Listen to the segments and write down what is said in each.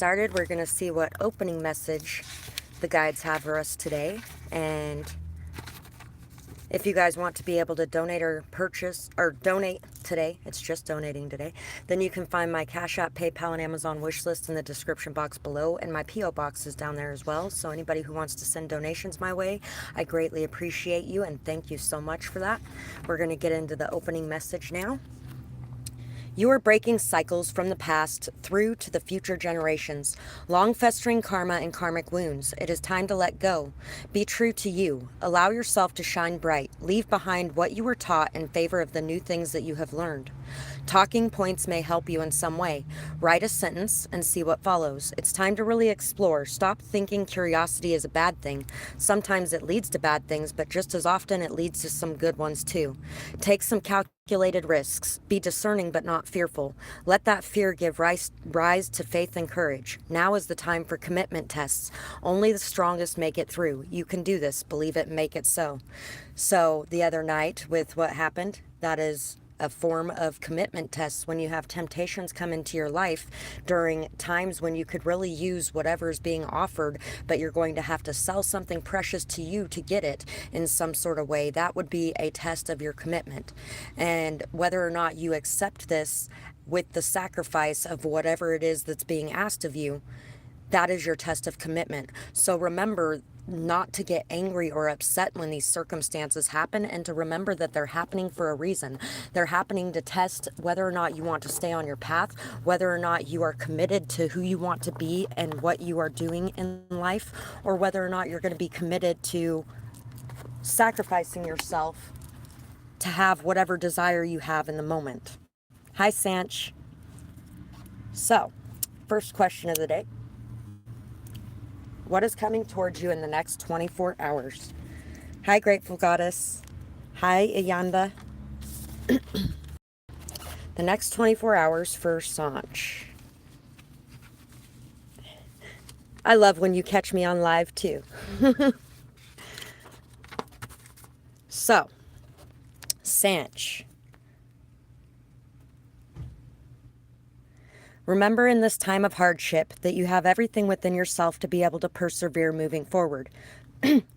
started, we're going to see what opening message the guides have for us today. And if you guys want to be able to donate or purchase or donate today, it's just donating today, then you can find my Cash App, PayPal, and Amazon wish list in the description box below, and my P.O. box is down there as well. So anybody who wants to send donations my way, I greatly appreciate you and thank you so much for that. We're going to get into the opening message now. You are breaking cycles from the past through to the future generations. Long festering karma and karmic wounds. It is time to let go. Be true to you. Allow yourself to shine bright. Leave behind what you were taught in favor of the new things that you have learned. Talking points may help you in some way. Write a sentence and see what follows. It's time to really explore. Stop thinking curiosity is a bad thing. Sometimes it leads to bad things, but just as often it leads to some good ones too. Take some calculated risks. Be discerning but not fearful. Let that fear give rise to faith and courage. Now is the time for commitment tests. Only the strongest make it through. You can do this. Believe it, make it so. So the other night with what happened, that is a form of commitment tests when you have temptations come into your life during times when you could really use whatever is being offered, but you're going to have to sell something precious to you to get it in some sort of way. That would be a test of your commitment. And whether or not you accept this with the sacrifice of whatever it is that's being asked of you, that is your test of commitment. So remember not to get angry or upset when these circumstances happen, and to remember that they're happening for a reason. They're happening to test whether or not you want to stay on your path, whether or not you are committed to who you want to be and what you are doing in life, or whether or not you're going to be committed to sacrificing yourself to have whatever desire you have in the moment. Hi, Sanch. So, first question of the day. What is coming towards you in the next 24 hours? Hi, Grateful Goddess. Hi, Ayanda. The next 24 hours for Sanch. I love when you catch me on live too. So, Sanch. Remember in this time of hardship that you have everything within yourself to be able to persevere moving forward.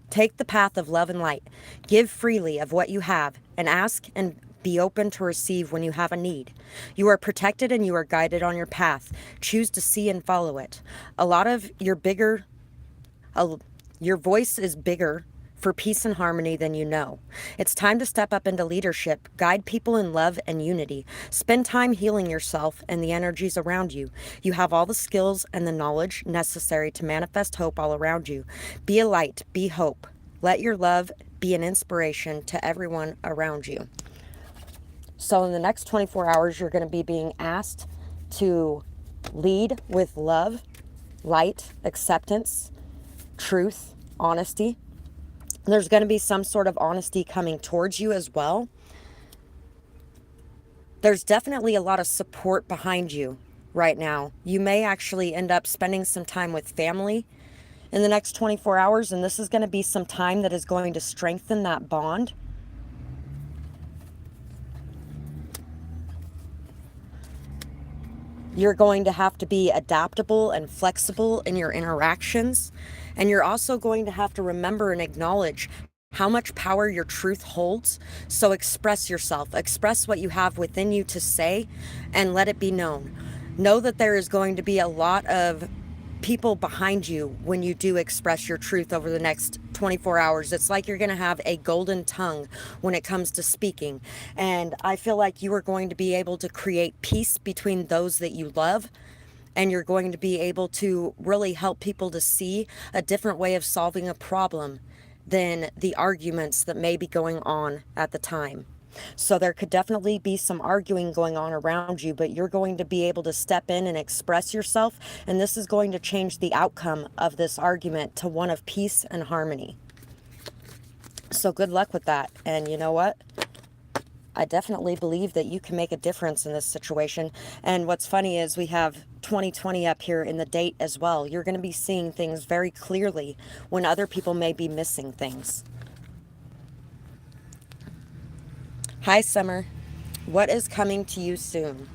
Take the path of love and light. Give freely of what you have and ask and be open to receive when you have a need. You are protected and you are guided on your path. Choose to see and follow it. Your voice is bigger for peace and harmony than you know. It's time to step up into leadership, guide people in love and unity. Spend time healing yourself and the energies around you. You have all the skills and the knowledge necessary to manifest hope all around you. Be a light, be hope. Let your love be an inspiration to everyone around you. So in the next 24 hours, you're going to be being asked to lead with love, light, acceptance, truth, honesty. There's going to be some sort of honesty coming towards you as well. There's definitely a lot of support behind you right now. You may actually end up spending some time with family in the next 24 hours, and this is going to be some time that is going to strengthen that bond. You're going to have to be adaptable and flexible in your interactions. And you're also going to have to remember and acknowledge how much power your truth holds. So express yourself. Express what you have within you to say and let it be known. Know that there is going to be a lot of people behind you when you do express your truth over the next 24 hours. It's like you're going to have a golden tongue when it comes to speaking. And I feel like you are going to be able to create peace between those that you love. And you're going to be able to really help people to see a different way of solving a problem than the arguments that may be going on at the time. So there could definitely be some arguing going on around you, but you're going to be able to step in and express yourself, and this is going to change the outcome of this argument to one of peace and harmony. So good luck with that. And you know what? I definitely believe that you can make a difference in this situation. And what's funny is we have 2020 up here in the date as well. You're going to be seeing things very clearly when other people may be missing things. Hi, Summer. What is coming to you soon?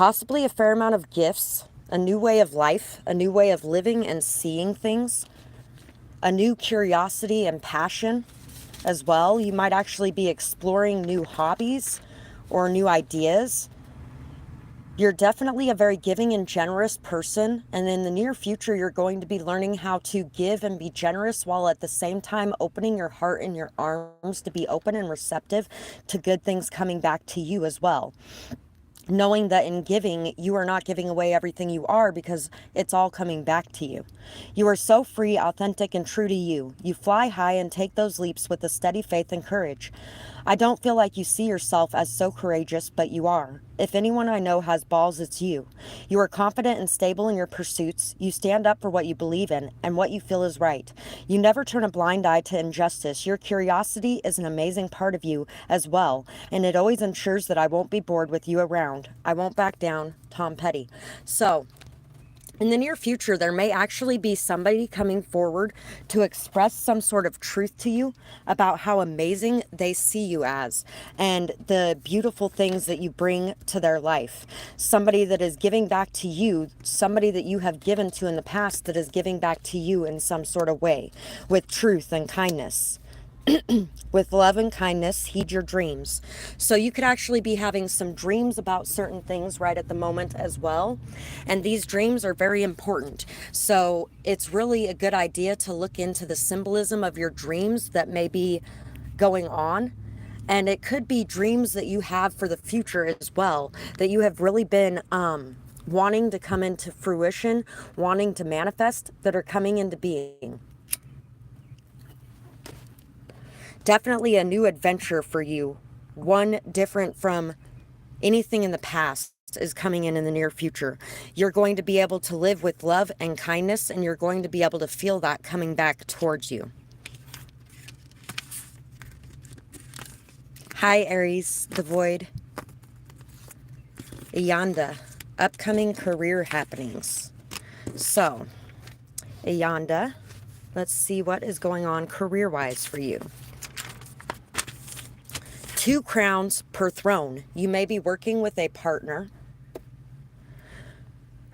possibly a fair amount of gifts, a new way of life, a new way of living and seeing things, a new curiosity and passion as well. You might actually be exploring new hobbies or new ideas. You're definitely a very giving and generous person, and in the near future, you're going to be learning how to give and be generous while at the same time opening your heart and your arms to be open and receptive to good things coming back to you as well. Knowing that in giving, you are not giving away everything you are because it's all coming back to you. You are so free, authentic, and true to you. You fly high and take those leaps with a steady faith and courage. I don't feel like you see yourself as so courageous, but you are. If anyone I know has balls, it's you. You are confident and stable in your pursuits. You stand up for what you believe in and what you feel is right. You never turn a blind eye to injustice. Your curiosity is an amazing part of you as well, and it always ensures that I won't be bored with you around. I won't back down, Tom Petty. So, in the near future, there may actually be somebody coming forward to express some sort of truth to you about how amazing they see you as and the beautiful things that you bring to their life. Somebody that is giving back to you, somebody that you have given to in the past that is giving back to you in some sort of way with truth and kindness. With love and kindness, heed your dreams. So you could actually be having some dreams about certain things right at the moment as well. And these dreams are very important. So it's really a good idea to look into the symbolism of your dreams that may be going on. And it could be dreams that you have for the future as well, that you have really been wanting to come into fruition, wanting to manifest, that are coming into being. Definitely a new adventure for you. One different from anything in the past is coming in the near future. You're going to be able to live with love and kindness, and you're going to be able to feel that coming back towards you. Hi, Aries, the Void. Ayanda, upcoming career happenings. So, Ayanda, let's see what is going on career-wise for you. 2 crowns per throne. You may be working with a partner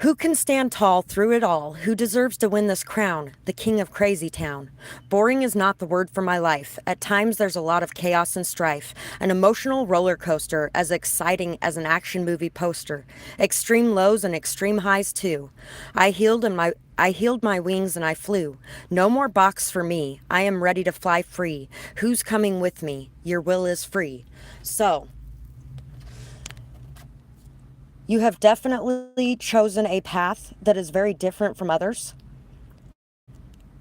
who can stand tall through it all, who deserves to win this crown, the king of Crazy Town. Boring is not the word for my life. At times there's a lot of chaos and strife, an emotional roller coaster as exciting as an action movie poster. Extreme lows and extreme highs too. I healed my wings and I flew. No more box for me. I am ready to fly free. Who's coming with me? Your will is free. So, you have definitely chosen a path that is very different from others.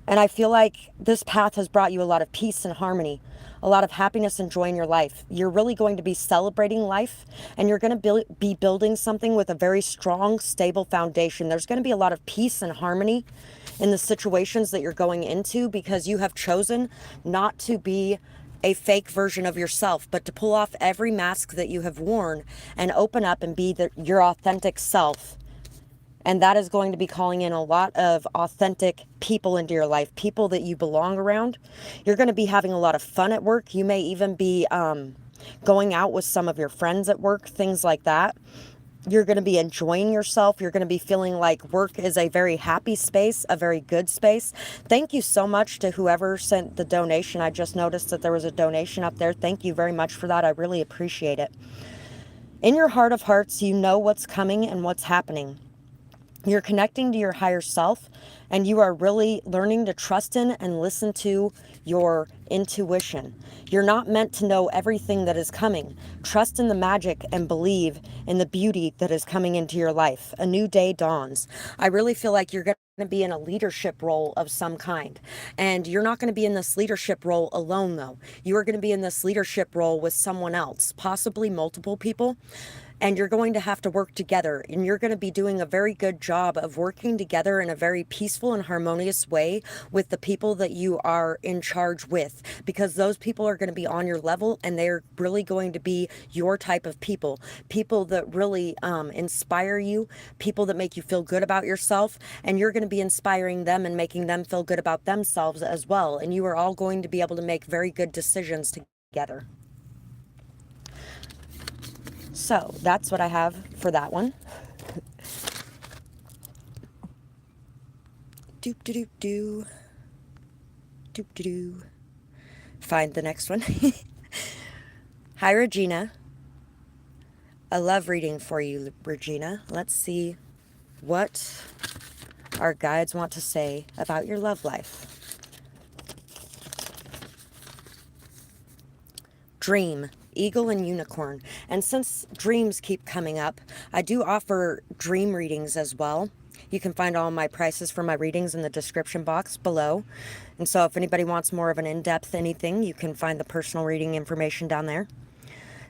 And I feel like this path has brought you a lot of peace and harmony, a lot of happiness and joy in your life. You're really going to be celebrating life, and you're going to be building something with a very strong, stable foundation. There's going to be a lot of peace and harmony in the situations that you're going into because you have chosen not to be a fake version of yourself, but to pull off every mask that you have worn and open up and be your authentic self. And that is going to be calling in a lot of authentic people into your life, people that you belong around. You're going to be having a lot of fun at work. You may even be going out with some of your friends at work, things like that. You're going to be enjoying yourself. You're going to be feeling like work is a very happy space, a very good space. Thank you so much to whoever sent the donation. I just noticed that there was a donation up there. Thank you very much for that. I really appreciate it. In your heart of hearts, you know what's coming and what's happening. You're connecting to your higher self, and you are really learning to trust in and listen to your intuition. You're not meant to know everything that is coming. Trust in the magic and believe in the beauty that is coming into your life. A new day dawns. I really feel like you're going to be in a leadership role of some kind. And you're not going to be in this leadership role alone, though. You are going to be in this leadership role with someone else, possibly multiple people. And you're going to have to work together, and you're going to be doing a very good job of working together in a very peaceful and harmonious way with the people that you are in charge with, because those people are going to be on your level, and they're really going to be your type of people that really inspire you, people that make you feel good about yourself, and you're going to be inspiring them and making them feel good about themselves as well, and you are all going to be able to make very good decisions together. So that's what I have for that one. Doop doop doop doo. Doop doo doo. Find the next one. Hi, Regina. A love reading for you, Regina. Let's see what our guides want to say about your love life. Dream, eagle and unicorn. And since dreams keep coming up, I do offer dream readings as well. You can find all my prices for my readings in the description box below. And so if anybody wants more of an in-depth anything, you can find the personal reading information down there.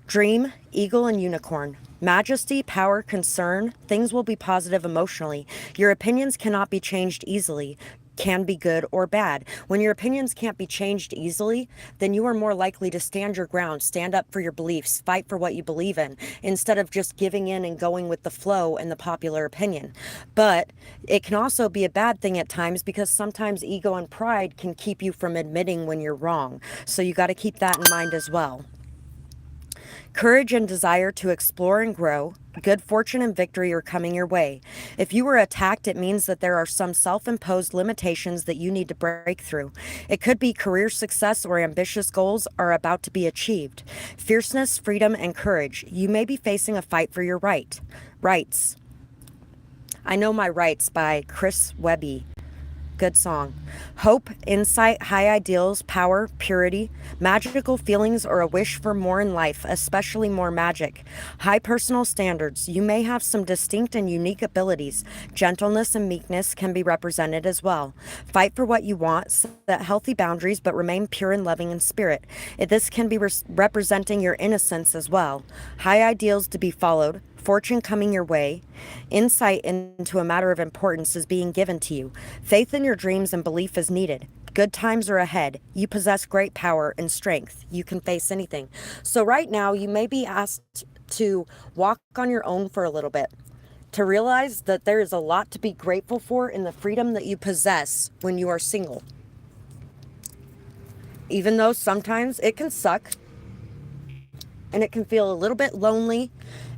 Dream, eagle and unicorn. Majesty, power, concern. Things will be positive emotionally. Your opinions cannot be changed easily. Can be good or bad. When your opinions can't be changed easily, then you are more likely to stand your ground, stand up for your beliefs, fight for what you believe in, instead of just giving in and going with the flow and the popular opinion. But it can also be a bad thing at times, because sometimes ego and pride can keep you from admitting when you're wrong. So you got to keep that in mind as well. Courage and desire to explore and grow. Good fortune and victory are coming your way. If you were attacked, it means that there are some self-imposed limitations that you need to break through. It could be career success or ambitious goals are about to be achieved. Fierceness, freedom, and courage. You may be facing a fight for your rights. I Know My Rights by Chris Webby. Good song. Hope, insight, high ideals, power, purity, magical feelings, or a wish for more in life, especially more magic. High personal standards. You may have some distinct and unique abilities. Gentleness and meekness can be represented as well. Fight for what you want, set healthy boundaries, but remain pure and loving in spirit. This can be representing your innocence as well. High ideals to be followed. Fortune coming your way. Insight into a matter of importance is being given to you. Faith in your dreams and belief is needed. Good times are ahead. You possess great power and strength. You can face anything. So right now, you may be asked to walk on your own for a little bit, to realize that there is a lot to be grateful for in the freedom that you possess when you are single. Even though sometimes it can suck, and it can feel a little bit lonely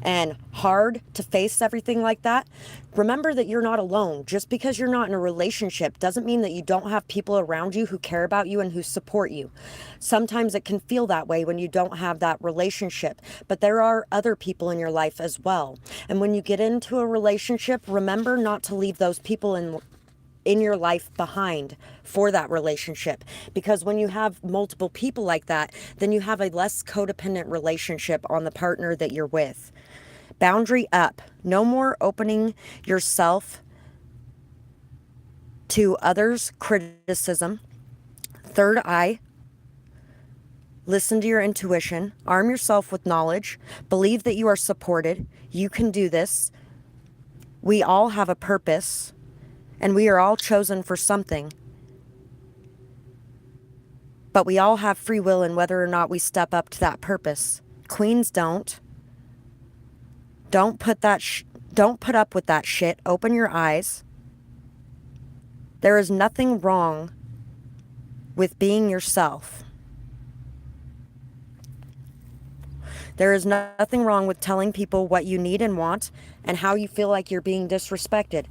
and hard to face everything like that, remember that you're not alone. Just because you're not in a relationship doesn't mean that you don't have people around you who care about you and who support you. Sometimes it can feel that way when you don't have that relationship, but there are other people in your life as well. And when you get into a relationship, remember not to leave those people in your life behind for that relationship, because when you have multiple people like that, then you have a less codependent relationship on the partner that you're with. Boundary up. No more opening yourself to others' criticism. Third eye. Listen to your intuition. Arm yourself with knowledge. Believe that you are supported. You can do this. We all have a purpose. And we are all chosen for something. But we all have free will in whether or not we step up to that purpose. Queens don't. Don't put up with that shit. Open your eyes. There is nothing wrong with being yourself. There is nothing wrong with telling people what you need and want and how you feel like you're being disrespected.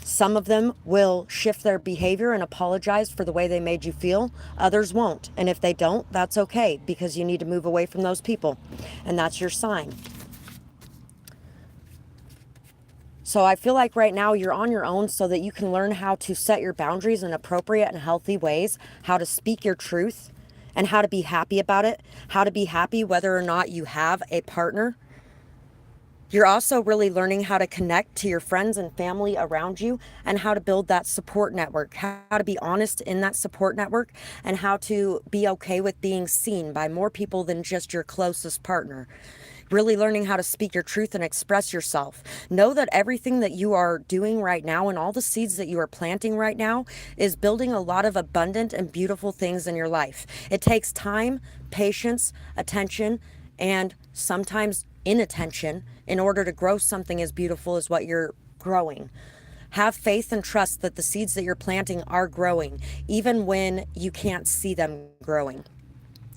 Some of them will shift their behavior and apologize for the way they made you feel. Others won't. And if they don't, that's okay, because you need to move away from those people. And that's your sign. So I feel like right now you're on your own so that you can learn how to set your boundaries in appropriate and healthy ways, how to speak your truth, and how to be happy about it, how to be happy whether or not you have a partner. You're also really learning how to connect to your friends and family around you, and how to build that support network, how to be honest in that support network, and how to be okay with being seen by more people than just your closest partner. Really learning how to speak your truth and express yourself. Know that everything that you are doing right now and all the seeds that you are planting right now is building a lot of abundant and beautiful things in your life. It takes time, patience, attention, and sometimes inattention in order to grow something as beautiful as what you're growing. Have faith and trust that the seeds that you're planting are growing, even when you can't see them growing.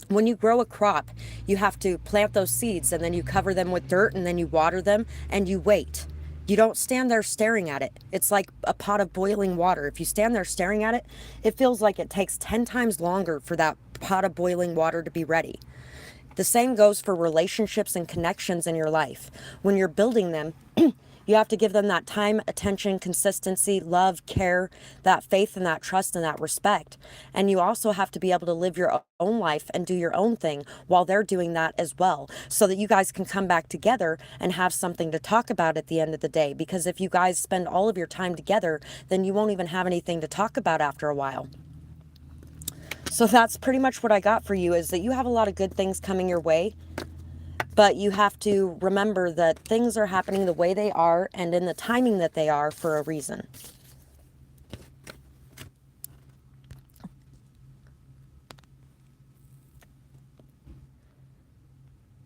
When you grow a crop, you have to plant those seeds, and then you cover them with dirt, and then you water them, and you wait. You don't stand there staring at it. It's like a pot of boiling water. If you stand there staring at it, it feels like it takes 10 times longer for that pot of boiling water to be ready. The same goes for relationships and connections in your life. When you're building them, you have to give them that time, attention, consistency, love, care, that faith and that trust and that respect. And you also have to be able to live your own life and do your own thing while they're doing that as well, so that you guys can come back together and have something to talk about at the end of the day. Because if you guys spend all of your time together, then you won't even have anything to talk about after a while. So that's pretty much what I got for you, is that you have a lot of good things coming your way. But you have to remember that things are happening the way they are and in the timing that they are for a reason.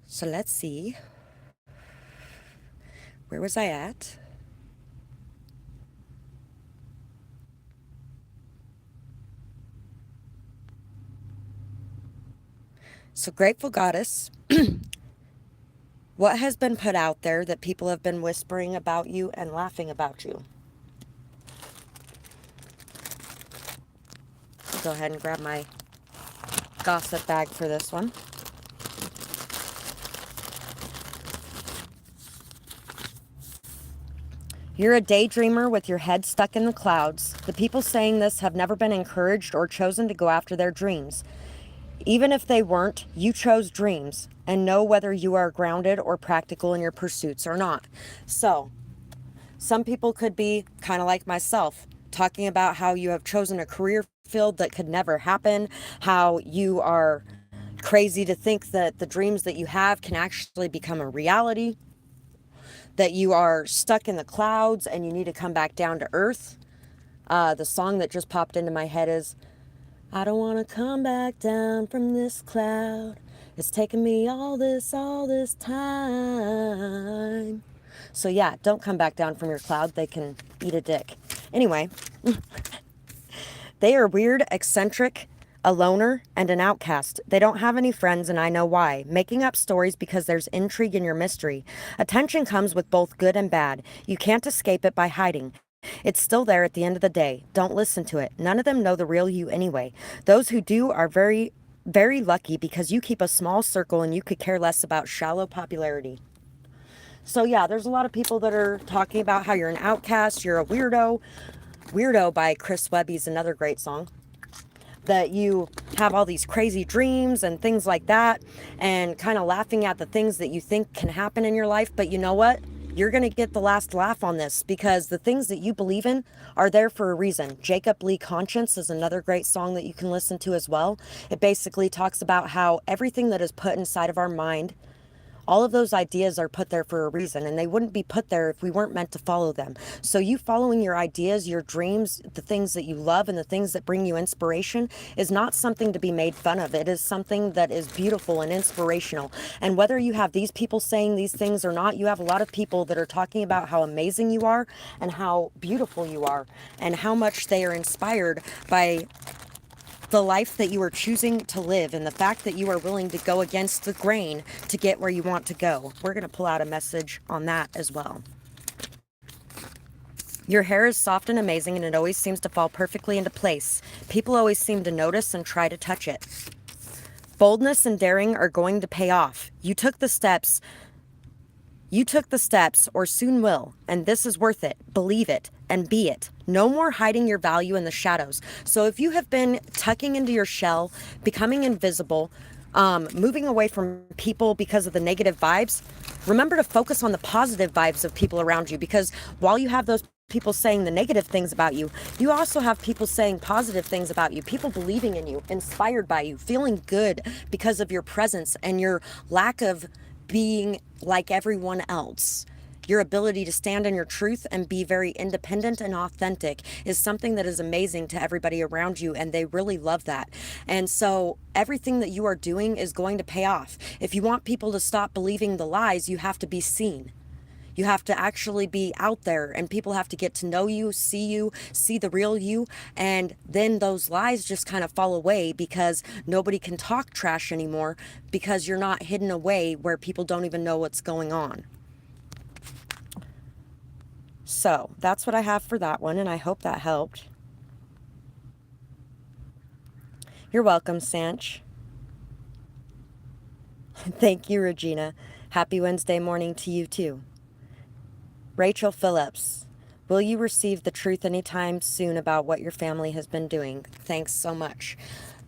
So let's see. Where was I at? So, Grateful Goddess, what has been put out there that people have been whispering about you and laughing about you? I'll go ahead and grab my gossip bag for this one. You're a daydreamer with your head stuck in the clouds. The people saying this have never been encouraged or chosen to go after their dreams. Even if they weren't, you chose dreams and know whether you are grounded or practical in your pursuits or not. So, some people could be kind of like myself, talking about how you have chosen a career field that could never happen, how you are crazy to think that the dreams that you have can actually become a reality, that you are stuck in the clouds and you need to come back down to earth. The song that just popped into my head is, I don't want to come back down from this cloud. It's taken me all this time. So yeah, don't come back down from your cloud. They can eat a dick. Anyway, they are weird, eccentric, a loner, and an outcast. They don't have any friends, and I know why. Making up stories because there's intrigue in your mystery. Attention comes with both good and bad. You can't escape it by hiding. It's still there at the end of the day. Don't listen to it. None of them know the real you anyway. Those who do are very, very lucky, because you keep a small circle and you could care less about shallow popularity. So yeah, there's a lot of people that are talking about how you're an outcast, you're a weirdo. Weirdo by Chris Webby's another great song. That you have all these crazy dreams and things like that, and kind of laughing at the things that you think can happen in your life. But you know what? You're going to get the last laugh on this, because the things that you believe in are there for a reason. Jacob Lee Conscience is another great song that you can listen to as well. It basically talks about how everything that is put inside of our mind, all of those ideas are put there for a reason, and they wouldn't be put there if we weren't meant to follow them. So you following your ideas, your dreams, the things that you love and the things that bring you inspiration is not something to be made fun of. It is something that is beautiful and inspirational. And whether you have these people saying these things or not, you have a lot of people that are talking about how amazing you are and how beautiful you are and how much they are inspired by the life that you are choosing to live, and the fact that you are willing to go against the grain to get where you want to go. We're going to pull out a message on that as well. Your hair is soft and amazing, and it always seems to fall perfectly into place. People always seem to notice and try to touch it. Boldness and daring are going to pay off. You took the steps, or soon will, and this is worth it. Believe it and be it. No more hiding your value in the shadows. So if you have been tucking into your shell, becoming invisible, moving away from people because of the negative vibes, remember to focus on the positive vibes of people around you, because while you have those people saying the negative things about you, you also have people saying positive things about you, people believing in you, inspired by you, feeling good because of your presence and your lack of being like everyone else. Your ability to stand in your truth and be very independent and authentic is something that is amazing to everybody around you, and they really love that. And so everything that you are doing is going to pay off. If you want people to stop believing the lies, you have to be seen. You have to actually be out there, and people have to get to know you, see the real you, and then those lies just kind of fall away, because nobody can talk trash anymore, because you're not hidden away where people don't even know what's going on. So that's what I have for that one, and I hope that helped. You're welcome, Sanch. Thank you, Regina. Happy Wednesday morning to you, too. Rachel Phillips, will you receive the truth anytime soon about what your family has been doing? Thanks so much.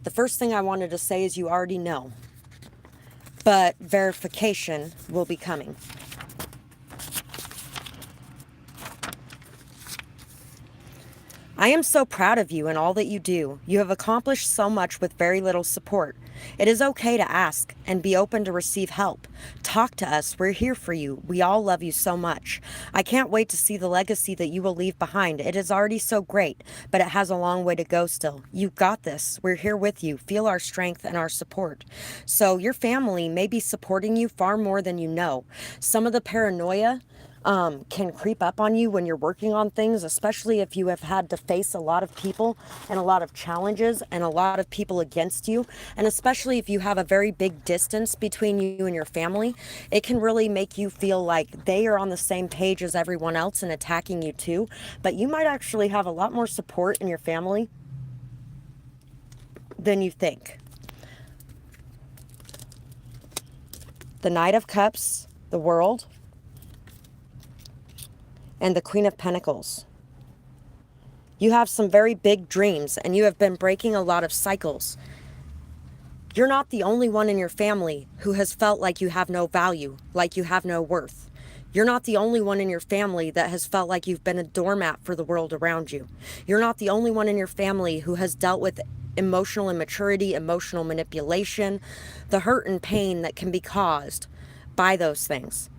The first thing I wanted to say is you already know, but verification will be coming. I am so proud of you and all that you do. You have accomplished so much with very little support. It is okay to ask and be open to receive help. Talk to us. We're here for you. We all love you so much. I can't wait to see the legacy that you will leave behind. It is already so great, but it has a long way to go still. You got this. We're here with you. Feel our strength and our support. So your family may be supporting you far more than you know. Some of the paranoia can creep up on you when you're working on things, especially if you have had to face a lot of people and a lot of challenges and a lot of people against you. And especially if you have a very big distance between you and your family, it can really make you feel like they are on the same page as everyone else and attacking you too. But you might actually have a lot more support in your family than you think. The Knight of Cups, the World, and the Queen of Pentacles. You have some very big dreams and you have been breaking a lot of cycles. You're not the only one in your family who has felt like you have no value, like you have no worth. You're not the only one in your family that has felt like you've been a doormat for the world around you. You're not the only one in your family who has dealt with emotional immaturity, emotional manipulation, the hurt and pain that can be caused by those things.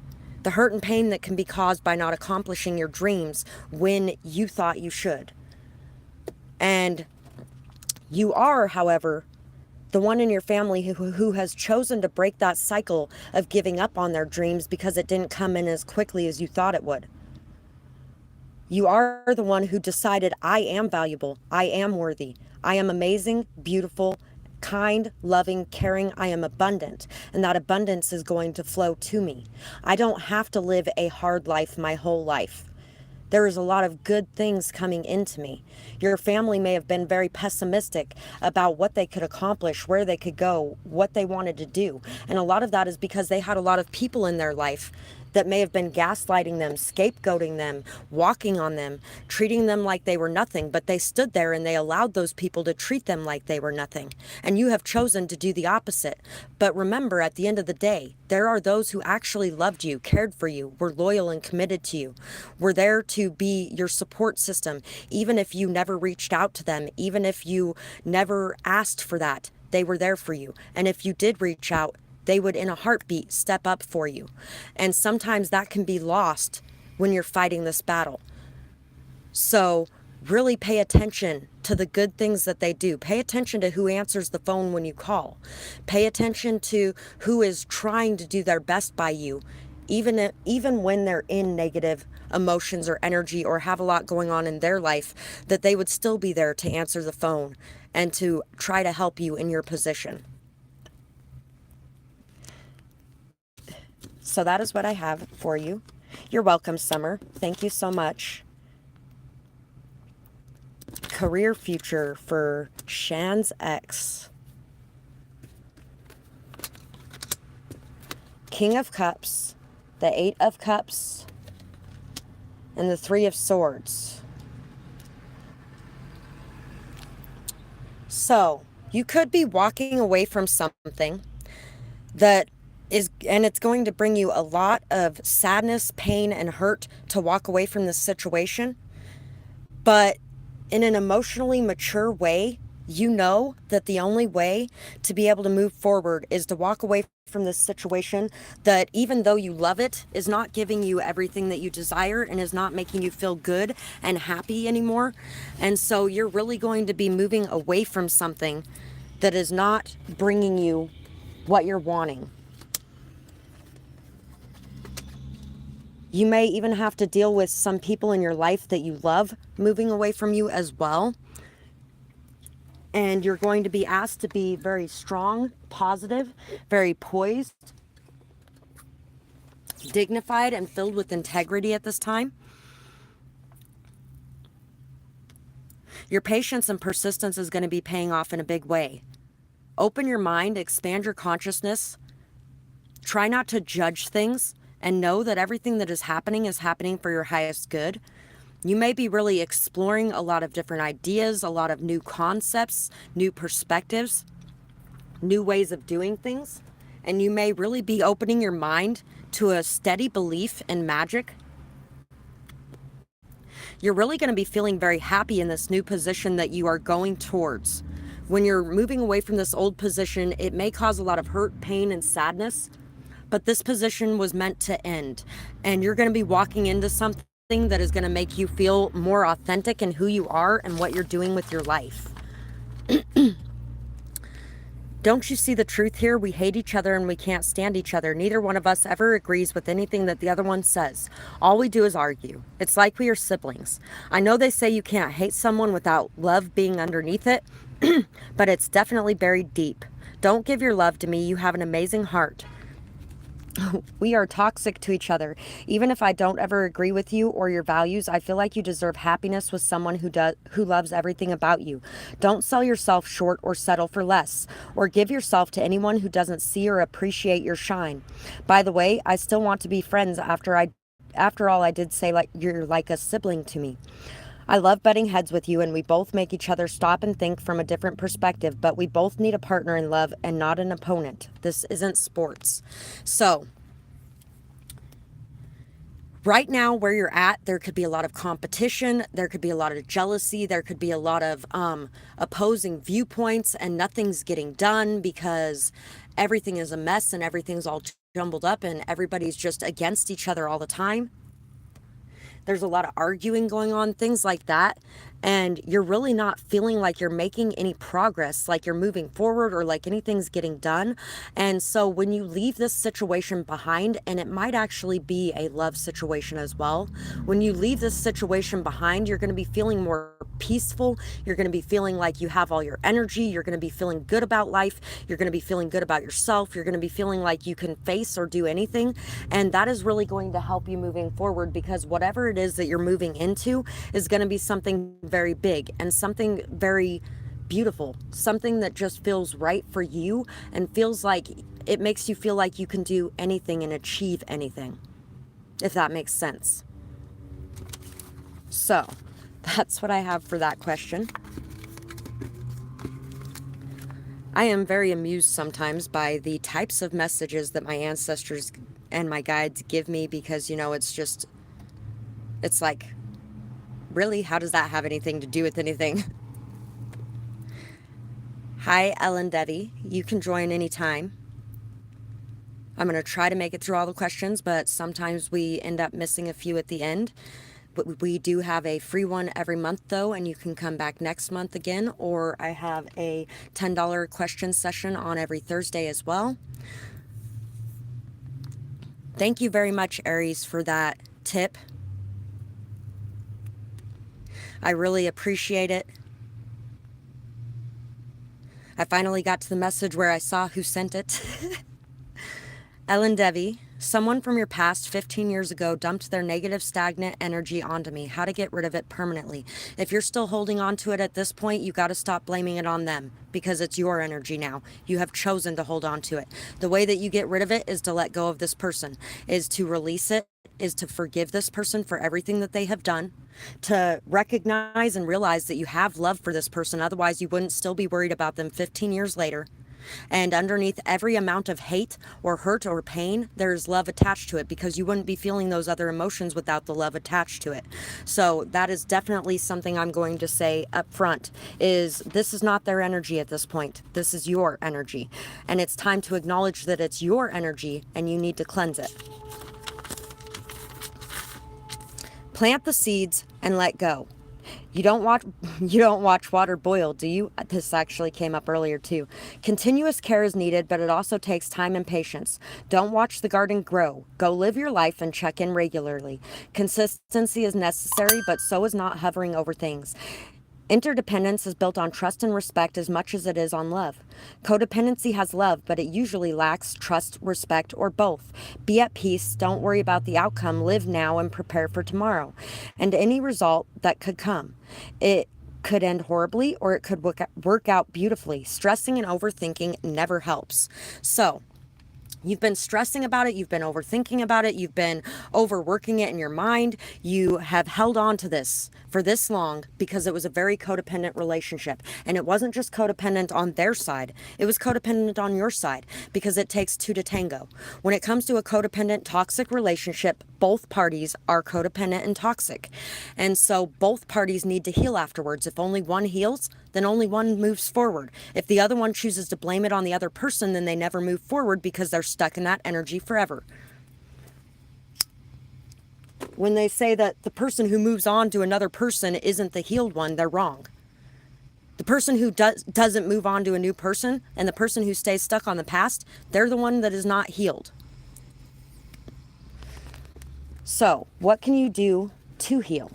The hurt and pain that can be caused by not accomplishing your dreams when you thought you should. And you are, however, the one in your family who has chosen to break that cycle of giving up on their dreams because it didn't come in as quickly as you thought it would. You are the one who decided, I am valuable, I am worthy, I am amazing, beautiful, kind, loving, caring. I am abundant, and that abundance is going to flow to me. I don't have to live a hard life my whole life. There is a lot of good things coming into me. Your family may have been very pessimistic about what they could accomplish, where they could go, what they wanted to do. And a lot of that is because they had a lot of people in their life that may have been gaslighting them, scapegoating them, walking on them, treating them like they were nothing, but they stood there and they allowed those people to treat them like they were nothing. And you have chosen to do the opposite. But remember, at the end of the day, there are those who actually loved you, cared for you, were loyal and committed to you, were there to be your support system, even if you never reached out to them, even if you never asked for that, they were there for you. And if you did reach out, they would in a heartbeat step up for you. And sometimes that can be lost when you're fighting this battle. So really pay attention to the good things that they do. Pay attention to who answers the phone when you call. Pay attention to who is trying to do their best by you, even when they're in negative emotions or energy or have a lot going on in their life, that they would still be there to answer the phone and to try to help you in your position. So that is what I have for you. You're welcome, Summer. Thank you so much. Career future for Shan's ex. King of Cups, the Eight of Cups, and the Three of Swords. So you could be walking away from something that and it's going to bring you a lot of sadness, pain, and hurt to walk away from this situation. But in an emotionally mature way, you know that the only way to be able to move forward is to walk away from this situation that, even though you love it, is not giving you everything that you desire and is not making you feel good and happy anymore. And so you're really going to be moving away from something that is not bringing you what you're wanting. You may even have to deal with some people in your life that you love moving away from you as well. And you're going to be asked to be very strong, positive, very poised, dignified, and filled with integrity at this time. Your patience and persistence is going to be paying off in a big way. Open your mind, expand your consciousness. Try not to judge things and know that everything that is happening for your highest good. You may be really exploring a lot of different ideas, a lot of new concepts, new perspectives, new ways of doing things. And you may really be opening your mind to a steady belief in magic. You're really going to be feeling very happy in this new position that you are going towards. When you're moving away from this old position, it may cause a lot of hurt, pain, and sadness, but this position was meant to end. And you're going to be walking into something that is going to make you feel more authentic in who you are and what you're doing with your life. Don't you see the truth here? We hate each other and we can't stand each other. Neither one of us ever agrees with anything that the other one says. All we do is argue. It's like we are siblings. I know they say you can't hate someone without love being underneath it, but it's definitely buried deep. Don't give your love to me. You have an amazing heart. We are toxic to each other. Even if I don't ever agree with you or your values, I feel like you deserve happiness with someone who loves everything about you. Don't sell yourself short or settle for less, or give yourself to anyone who doesn't see or appreciate your shine. By the way, I still want to be friends after all I did say, like, you're like a sibling to me. I love butting heads with you, and we both make each other stop and think from a different perspective, but we both need a partner in love and not an opponent. This isn't sports. So, right now where you're at, there could be a lot of competition, there could be a lot of jealousy, there could be a lot of opposing viewpoints, and nothing's getting done because everything is a mess and everything's all jumbled up and everybody's just against each other all the time. There's a lot of arguing going on, things like that. And you're really not feeling like you're making any progress, like you're moving forward or like anything's getting done. And so when you leave this situation behind, and it might actually be a love situation as well, when you leave this situation behind, you're going to be feeling more peaceful. You're going to be feeling like you have all your energy. You're going to be feeling good about life. You're going to be feeling good about yourself. You're going to be feeling like you can face or do anything. And that is really going to help you moving forward, because whatever it is that you're moving into is going to be something very big and something very beautiful, something that just feels right for you and feels like it makes you feel like you can do anything and achieve anything, if that makes sense. So that's what I have for that question. I am very amused sometimes by the types of messages that my ancestors and my guides give me, because, you know, it's like, really, how does that have anything to do with anything? Hi, Ellen Devi. You can join anytime. I'm going to try to make it through all the questions, but sometimes we end up missing a few at the end. But we do have a free one every month, though, and you can come back next month again, or I have a $10 question session on every Thursday as well. Thank you very much, Aries, for that tip. I really appreciate it. I finally got to the message where I saw who sent it. Ellen Devi, someone from your past 15 years ago dumped their negative, stagnant energy onto me. How to get rid of it permanently. If you're still holding on to it at this point, you got to stop blaming it on them, because it's your energy now. You have chosen to hold on to it. The way that you get rid of it is to let go of this person, is to release it, is to forgive this person for everything that they have done, to recognize and realize that you have love for this person. Otherwise, you wouldn't still be worried about them 15 years later. And underneath every amount of hate or hurt or pain, there's love attached to it, because you wouldn't be feeling those other emotions without the love attached to it. So that is definitely something I'm going to say up front, is this is not their energy at this point. This is your energy. And it's time to acknowledge that it's your energy and you need to cleanse it. Plant the seeds and let go. You don't watch water boil, do you? This actually came up earlier too. Continuous care is needed, but it also takes time and patience. Don't watch the garden grow. Go live your life and check in regularly. Consistency is necessary, but so is not hovering over things. Interdependence is built on trust and respect as much as it is on love. Codependency has love, but it usually lacks trust, respect, or both. Be at peace, don't worry about the outcome, live now and prepare for tomorrow and any result that could come. could end horribly or it could work out beautifully. Stressing and overthinking never helps. So, you've been stressing about it. You've been overthinking about it. You've been overworking it in your mind. You have held on to this for this long because it was a very codependent relationship. And it wasn't just codependent on their side. It was codependent on your side because it takes two to tango. When it comes to a codependent, toxic relationship, both parties are codependent and toxic. And so both parties need to heal afterwards. If only one heals, then only one moves forward. If the other one chooses to blame it on the other person, then they never move forward because they're stuck in that energy forever. When they say that the person who moves on to another person isn't the healed one, they're wrong. The person who doesn't move on to a new person and the person who stays stuck on the past, they're the one that is not healed. So, what can you do to heal?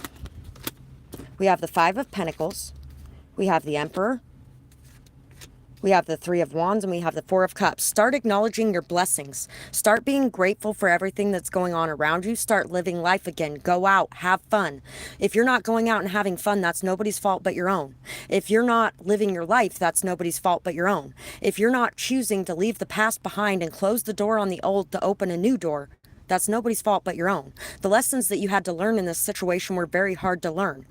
We have the Five of Pentacles. We have the Emperor. We have the Three of Wands, and we have the Four of Cups. Start acknowledging your blessings. Start being grateful for everything that's going on around you. Start living life again. Go out. Have fun. If you're not going out and having fun, that's nobody's fault but your own. If you're not living your life, that's nobody's fault but your own. If you're not choosing to leave the past behind and close the door on the old to open a new door, that's nobody's fault but your own. The lessons that you had to learn in this situation were very hard to learn.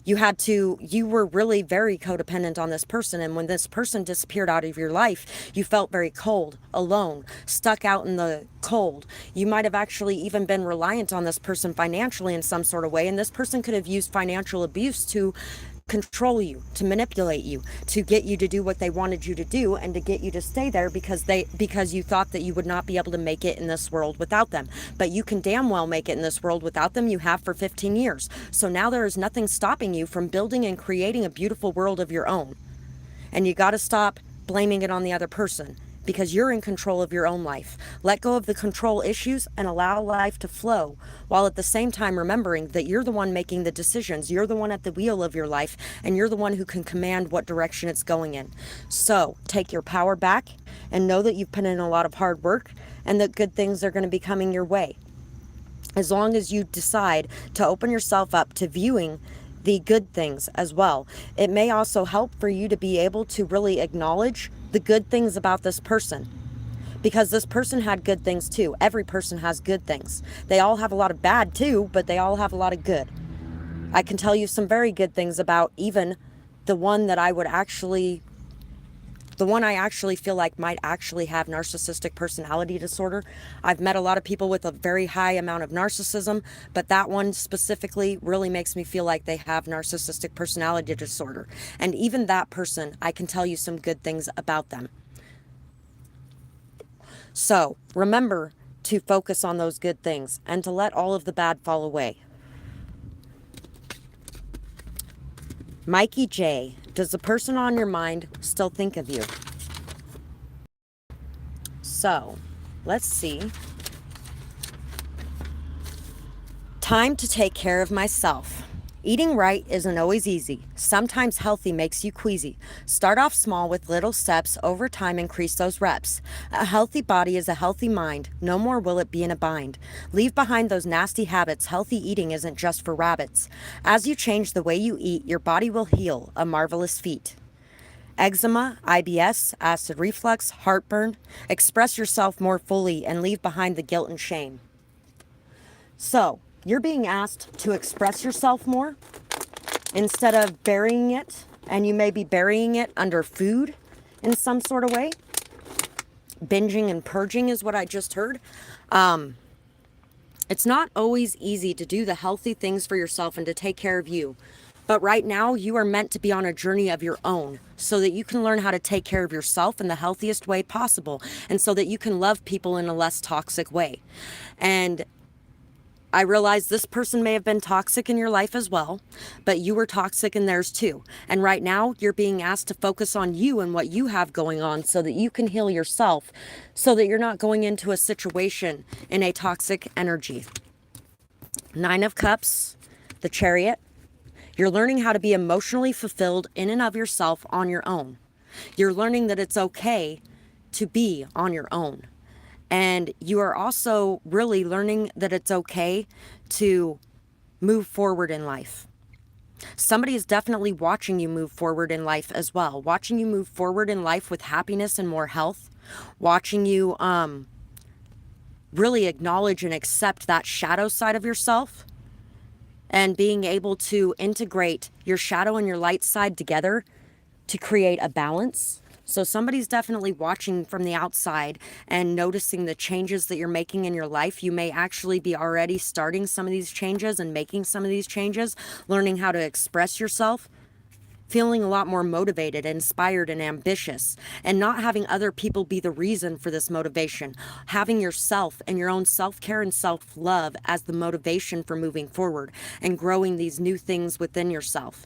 You were really very codependent on this person. And when this person disappeared out of your life, you felt very cold, alone, stuck out in the cold. You might have actually even been reliant on this person financially in some sort of way. And this person could have used financial abuse to control you, to manipulate you, to get you to do what they wanted you to do and to get you to stay there because you thought that you would not be able to make it in this world without them. But you can damn well make it in this world without them. You have for 15 years. So now there is nothing stopping you from building and creating a beautiful world of your own. And you got to stop blaming it on the other person, because you're in control of your own life. Let go of the control issues and allow life to flow, while at the same time remembering that you're the one making the decisions. You're the one at the wheel of your life, and you're the one who can command what direction it's going in. So take your power back and know that you've put in a lot of hard work and that good things are going to be coming your way. As long as you decide to open yourself up to viewing the good things as well. It may also help for you to be able to really acknowledge the good things about this person, because this person had good things too. Every person has good things. They all have a lot of bad too, but they all have a lot of good. I can tell you some very good things about even the one that I actually feel like might actually have narcissistic personality disorder. I've met a lot of people with a very high amount of narcissism, but that one specifically really makes me feel like they have narcissistic personality disorder. And even that person, I can tell you some good things about them. So remember to focus on those good things and to let all of the bad fall away. Mikey J, does the person on your mind still think of you? So, let's see. Time to take care of myself. Eating right isn't always easy. Sometimes healthy makes you queasy. Start off small with little steps. Over time, increase those reps. A healthy body is a healthy mind. No more will it be in a bind. Leave behind those nasty habits. Healthy eating isn't just for rabbits. As you change the way you eat, your body will heal, a marvelous feat. Eczema, IBS, acid reflux, heartburn. Express yourself more fully and leave behind the guilt and shame. So, you're being asked to express yourself more instead of burying it, and you may be burying it under food in some sort of way. Binging and purging is what I just heard. It's not always easy to do the healthy things for yourself and to take care of you. But right now, you are meant to be on a journey of your own so that you can learn how to take care of yourself in the healthiest way possible, and so that you can love people in a less toxic way. And I realize this person may have been toxic in your life as well, but you were toxic in theirs too. And right now, you're being asked to focus on you and what you have going on so that you can heal yourself, so that you're not going into a situation in a toxic energy. Nine of Cups, the Chariot. You're learning how to be emotionally fulfilled in and of yourself on your own. You're learning that it's okay to be on your own. And you are also really learning that it's okay to move forward in life. Somebody is definitely watching you move forward in life as well. Watching you move forward in life with happiness and more health. Watching you really acknowledge and accept that shadow side of yourself. And being able to integrate your shadow and your light side together to create a balance. So somebody's definitely watching from the outside and noticing the changes that you're making in your life. You may actually be already starting some of these changes and making some of these changes, learning how to express yourself, feeling a lot more motivated, inspired, and ambitious, and not having other people be the reason for this motivation. Having yourself and your own self-care and self-love as the motivation for moving forward and growing these new things within yourself.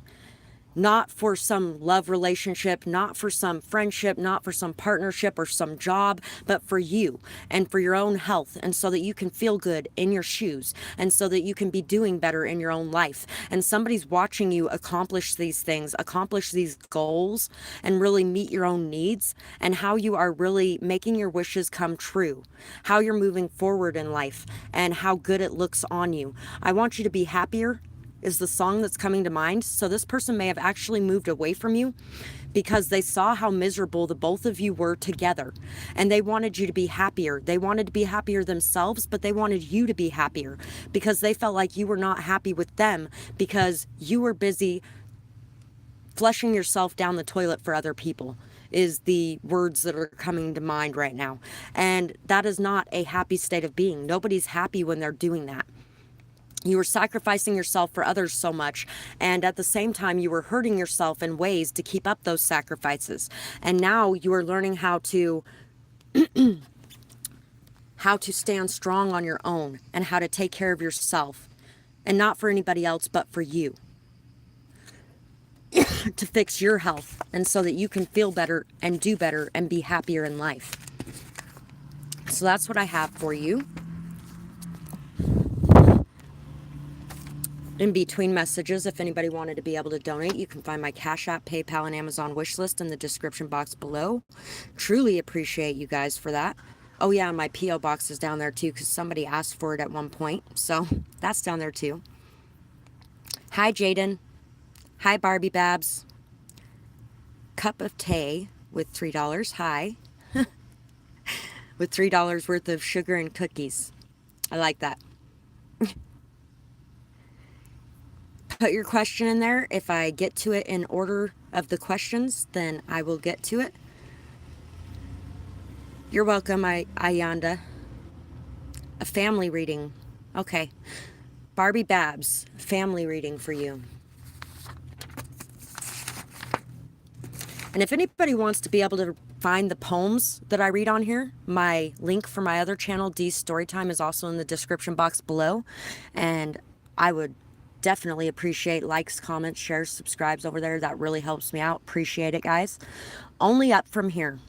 Not for some love relationship, not for some friendship, not for some partnership or some job, but for you and for your own health, and so that you can feel good in your shoes, and so that you can be doing better in your own life. And somebody's watching you accomplish these things, accomplish these goals, and really meet your own needs, and how you are really making your wishes come true, how you're moving forward in life, and how good it looks on you. I want you to be happier is the song that's coming to mind. So this person may have actually moved away from you because they saw how miserable the both of you were together, and they wanted you to be happier. They wanted to be happier themselves, but they wanted you to be happier because they felt like you were not happy with them because you were busy flushing yourself down the toilet for other people, is the words that are coming to mind right now. And that is not a happy state of being. Nobody's happy when they're doing that. You were sacrificing yourself for others so much, and at the same time you were hurting yourself in ways to keep up those sacrifices. And now you are learning how to stand strong on your own and how to take care of yourself, and not for anybody else but for you, to fix your health, and so that you can feel better and do better and be happier in life. So that's what I have for you. In between messages, if anybody wanted to be able to donate, you can find my Cash App, PayPal, and Amazon wish list in the description box below. Truly appreciate you guys for that. Oh yeah, and my P.O. box is down there too, because somebody asked for it at one point. So that's down there too. Hi, Jaden. Hi, Barbie Babs. Cup of tea with $3. Hi. With $3 worth of sugar and cookies. I like that. Put your question in there. If I get to it in order of the questions, then I will get to it. You're welcome, Ayanda. A family reading. Okay. Barbie Babs, family reading for you. And if anybody wants to be able to find the poems that I read on here, my link for my other channel, Dee's Storytime, is also in the description box below. And I would definitely appreciate likes, comments, shares, subscribes over there. That really helps me out. Appreciate it, guys. Only up from here.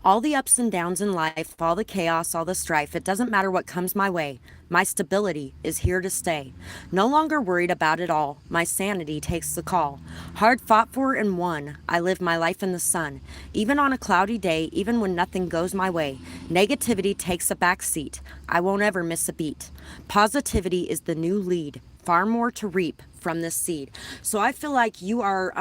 All the ups and downs in life, all the chaos, all the strife, it doesn't matter what comes my way. My stability is here to stay. No longer worried about it all. My sanity takes the call. Hard fought for and won. I live my life in the sun. Even on a cloudy day, even when nothing goes my way, negativity takes a back seat. I won't ever miss a beat. Positivity is the new lead. Far more to reap from this seed. So I feel like you are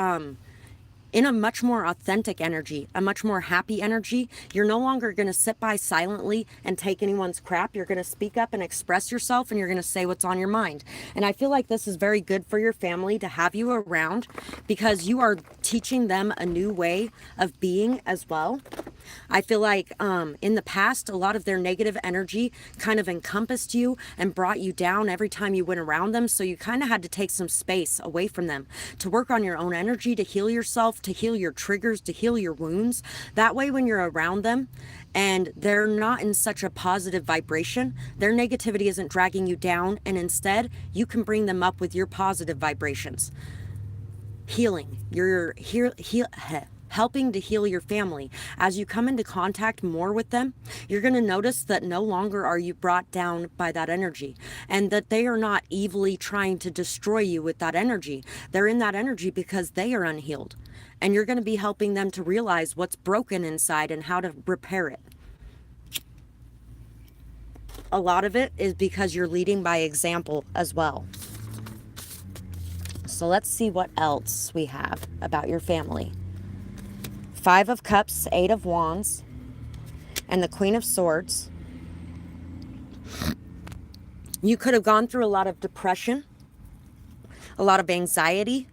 in a much more authentic energy, a much more happy energy. You're no longer going to sit by silently and take anyone's crap. You're going to speak up and express yourself, and you're going to say what's on your mind. And I feel like this is very good for your family to have you around, because you are teaching them a new way of being as well. I feel like in the past, a lot of their negative energy kind of encompassed you and brought you down every time you went around them. So you kind of had to take some space away from them to work on your own energy, to heal yourself, to heal your triggers, to heal your wounds. That way, when you're around them and they're not in such a positive vibration, their negativity isn't dragging you down, and instead you can bring them up with your positive vibrations. Healing, you're helping to heal your family. As you come into contact more with them, you're going to notice that no longer are you brought down by that energy, and that they are not evilly trying to destroy you with that energy. They're in that energy because they are unhealed, and you're going to be helping them to realize what's broken inside and how to repair it. A lot of it is because you're leading by example as well. So let's see what else we have about your family. 5 of Cups, 8 of Wands, and the Queen of Swords. You could have gone through a lot of depression, a lot of anxiety,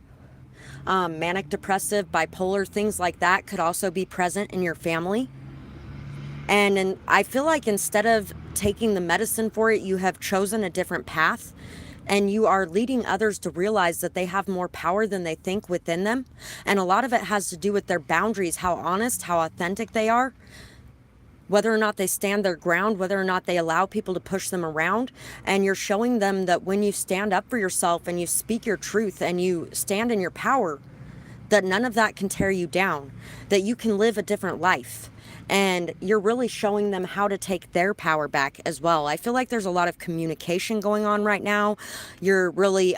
manic depressive, bipolar, things like that could also be present in your family. And I feel like instead of taking the medicine for it, you have chosen a different path, and you are leading others to realize that they have more power than they think within them. And a lot of it has to do with their boundaries, how honest, how authentic they are, whether or not they stand their ground, whether or not they allow people to push them around. And you're showing them that when you stand up for yourself and you speak your truth and you stand in your power, that none of that can tear you down, that you can live a different life. And you're really showing them how to take their power back as well. I feel like there's a lot of communication going on right now. You're really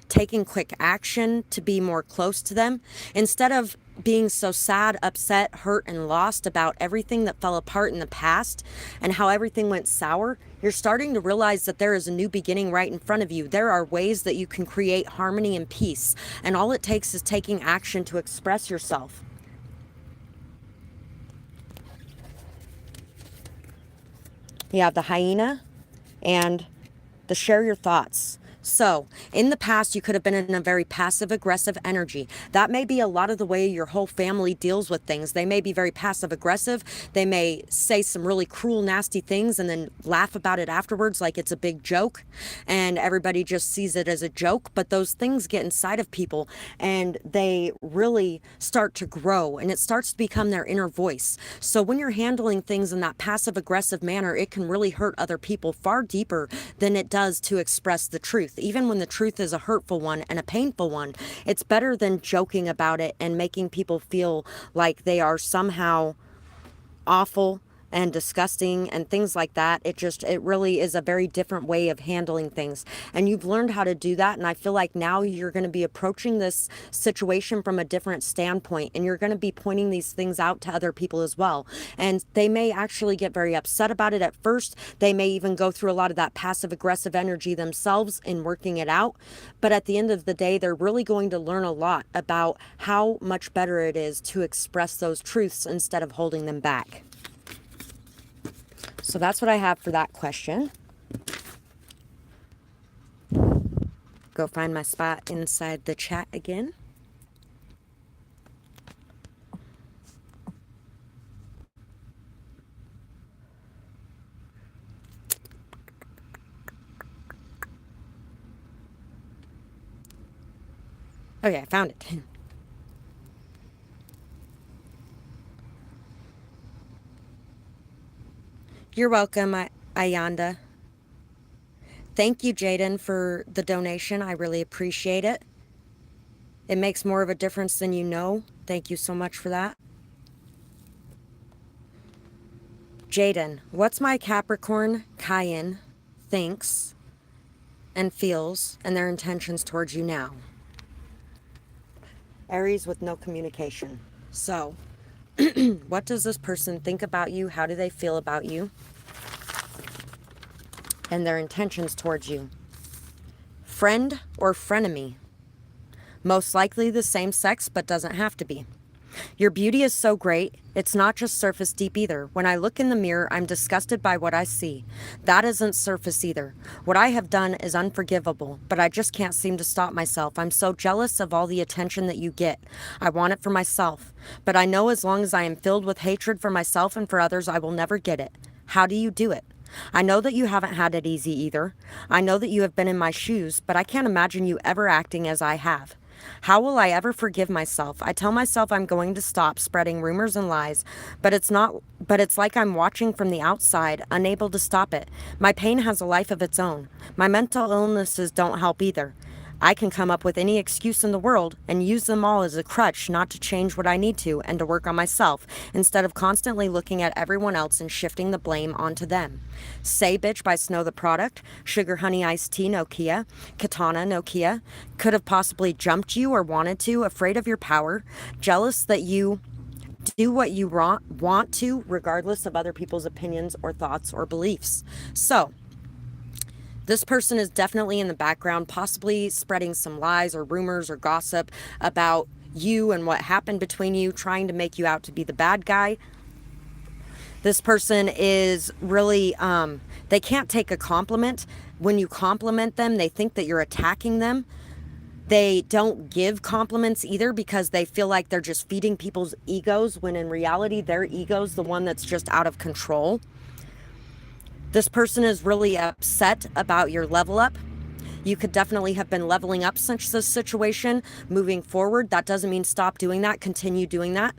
taking quick action to be more close to them. Instead of being so sad, upset, hurt, and lost about everything that fell apart in the past and how everything went sour, you're starting to realize that there is a new beginning right in front of you. There are ways that you can create harmony and peace. And all it takes is taking action to express yourself. You have the hyena and the share your thoughts. So in the past, you could have been in a very passive aggressive energy. That may be a lot of the way your whole family deals with things. They may be very passive aggressive. They may say some really cruel, nasty things and then laugh about it afterwards like it's a big joke. And everybody just sees it as a joke. But those things get inside of people and they really start to grow and it starts to become their inner voice. So when you're handling things in that passive aggressive manner, it can really hurt other people far deeper than it does to express the truth. Even when the truth is a hurtful one and a painful one, it's better than joking about it and making people feel like they are somehow awful and disgusting and things like that. It really is a very different way of handling things. And you've learned how to do that. And I feel like now you're going to be approaching this situation from a different standpoint. And you're going to be pointing these things out to other people as well. And they may actually get very upset about it at first. They may even go through a lot of that passive aggressive energy themselves in working it out. But at the end of the day, they're really going to learn a lot about how much better it is to express those truths instead of holding them back. So that's what I have for that question. Go find my spot inside the chat again. Okay, I found it. You're welcome, Ayanda. Thank you, Jaden, for the donation. I really appreciate it. It makes more of a difference than you know. Thank you so much for that. Jaden, what's my Capricorn Cayenne thinks and feels and their intentions towards you now? Aries with no communication. So, what does this person think about you? How do they feel about you? And their intentions towards you. Friend or frenemy? Most likely the same sex, but doesn't have to be. Your beauty is so great, it's not just surface deep either. When I look in the mirror, I'm disgusted by what I see. That isn't surface either. What I have done is unforgivable, but I just can't seem to stop myself. I'm so jealous of all the attention that you get. I want it for myself, but I know as long as I am filled with hatred for myself and for others, I will never get it. How do you do it? I know that you haven't had it easy either. I know that you have been in my shoes, but I can't imagine you ever acting as I have. How will I ever forgive myself? I tell myself I'm going to stop spreading rumors and lies, but it's like I'm watching from the outside, unable to stop it. My pain has a life of its own. My mental illnesses don't help either. I can come up with any excuse in the world and use them all as a crutch not to change what I need to and to work on myself, instead of constantly looking at everyone else and shifting the blame onto them. Say Bitch by Snow the Product, Sugar Honey Iced Tea Nokia, Katana Nokia, could have possibly jumped you or wanted to, afraid of your power, jealous that you do what you want to, regardless of other people's opinions or thoughts or beliefs. So, This person is definitely in the background, possibly spreading some lies or rumors or gossip about you and what happened between you, trying to make you out to be the bad guy. This person is really, they can't take a compliment. When you compliment them, they think that you're attacking them. They don't give compliments either because they feel like they're just feeding people's egos, when in reality, their ego's the one that's just out of control. This person is really upset about your level up. You could definitely have been leveling up since this situation. Moving forward, that doesn't mean stop doing that. Continue doing that.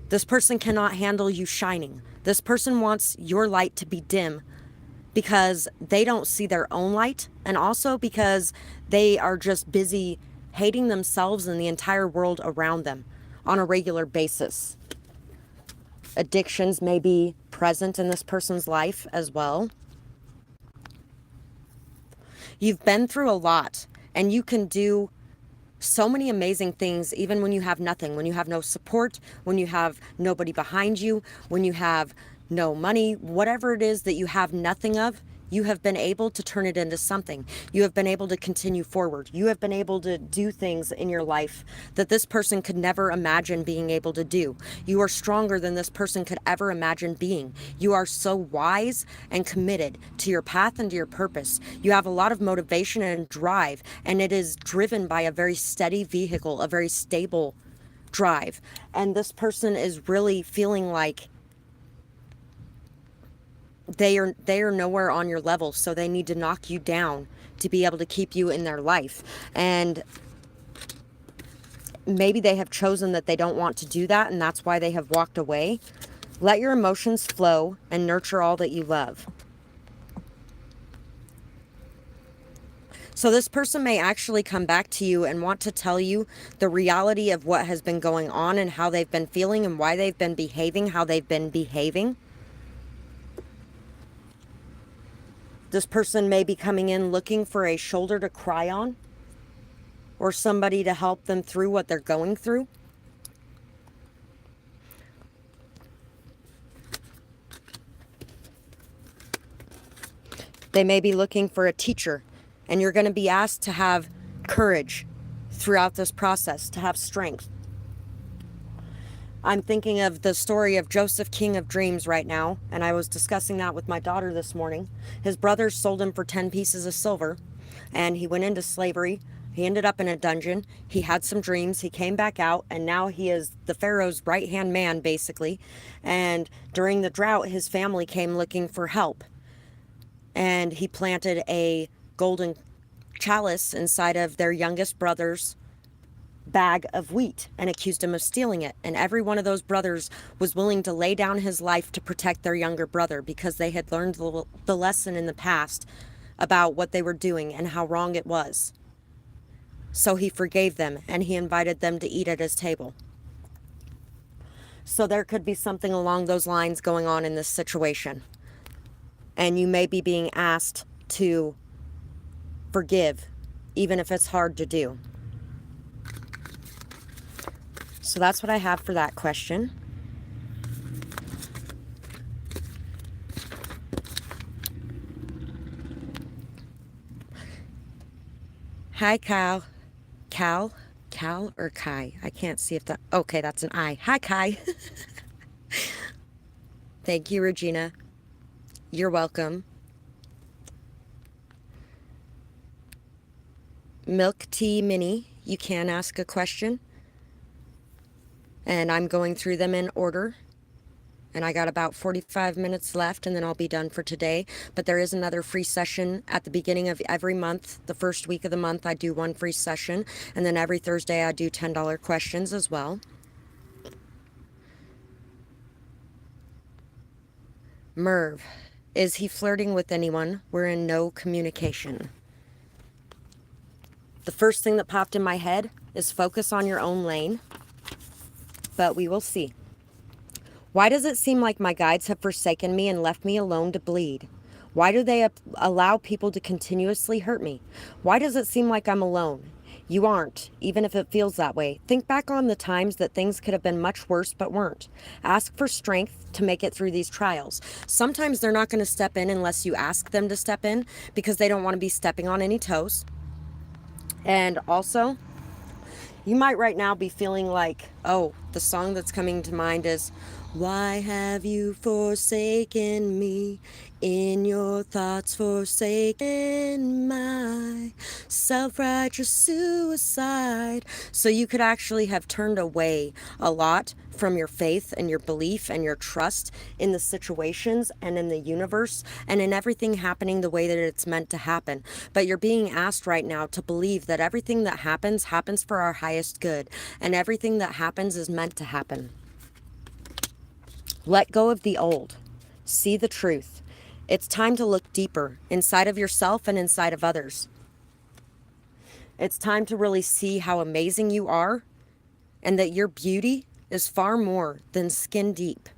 This person cannot handle you shining. This person wants your light to be dim because they don't see their own light, and also because they are just busy hating themselves and the entire world around them on a regular basis. Addictions may be present in this person's life as well. You've been through a lot, and you can do so many amazing things even when you have nothing, when you have no support, when you have nobody behind you, when you have no money, whatever it is that you have nothing of. You have been able to turn it into something. You have been able to continue forward. You have been able to do things in your life that this person could never imagine being able to do. You are stronger than this person could ever imagine being. You are so wise and committed to your path and to your purpose. You have a lot of motivation and drive, and it is driven by a very steady vehicle, a very stable drive. And this person is really feeling like they are nowhere on your level, so they need to knock you down to be able to keep you in their life. And maybe they have chosen that they don't want to do that, and that's why they have walked away. Let your emotions flow and nurture all that you love. So this person may actually come back to you and want to tell you the reality of what has been going on and how they've been feeling and why they've been behaving how they've been behaving. This person may be coming in looking for a shoulder to cry on, or somebody to help them through what they're going through. They may be looking for a teacher, and you're going to be asked to have courage throughout this process, to have strength. I'm thinking of the story of Joseph, King of Dreams right now, and I was discussing that with my daughter this morning. His brothers sold him for 10 pieces of silver, and he went into slavery. He ended up in a dungeon. He had some dreams. He came back out, and now he is the Pharaoh's right-hand man, basically. And during the drought, his family came looking for help, and he planted a golden chalice inside of their youngest brother's bag of wheat and accused him of stealing it. And every one of those brothers was willing to lay down his life to protect their younger brother because they had learned the lesson in the past about what they were doing and how wrong it was. So he forgave them, and he invited them to eat at his table. So there could be something along those lines going on in this situation. And you may be being asked to forgive, even if it's hard to do. So that's what I have for that question. Hi, Kyle. Cal or Kai? I can't see if that... Okay, that's an I. Hi, Kai. Thank you, Regina. You're welcome. Milk Tea Mini, you can ask a question. And I'm going through them in order. And I got about 45 minutes left, and then I'll be done for today. But there is another free session at the beginning of every month. The first week of the month, I do one free session. And then every Thursday, I do $10 questions as well. Merv, is he flirting with anyone? We're in no communication. The first thing that popped in my head is focus on your own lane. But we will see. Why does it seem like my guides have forsaken me and left me alone to bleed? Why do they allow people to continuously hurt me? Why does it seem like I'm alone? You aren't, even if it feels that way. Think back on the times that things could have been much worse but weren't. Ask for strength to make it through these trials. Sometimes they're not going to step in unless you ask them to step in because they don't want to be stepping on any toes. And also, you might right now be feeling like, oh, the song that's coming to mind is, why have you forsaken me? In your thoughts forsaken my self-righteous suicide. So you could actually have turned away a lot from your faith and your belief and your trust in the situations and in the universe and in everything happening the way that it's meant to happen. But you're being asked right now to believe that everything that happens for our highest good, and everything that happens is meant to happen. Let go of the old. See the truth. It's time to look deeper inside of yourself and inside of others. It's time to really see how amazing you are and that your beauty is far more than skin deep.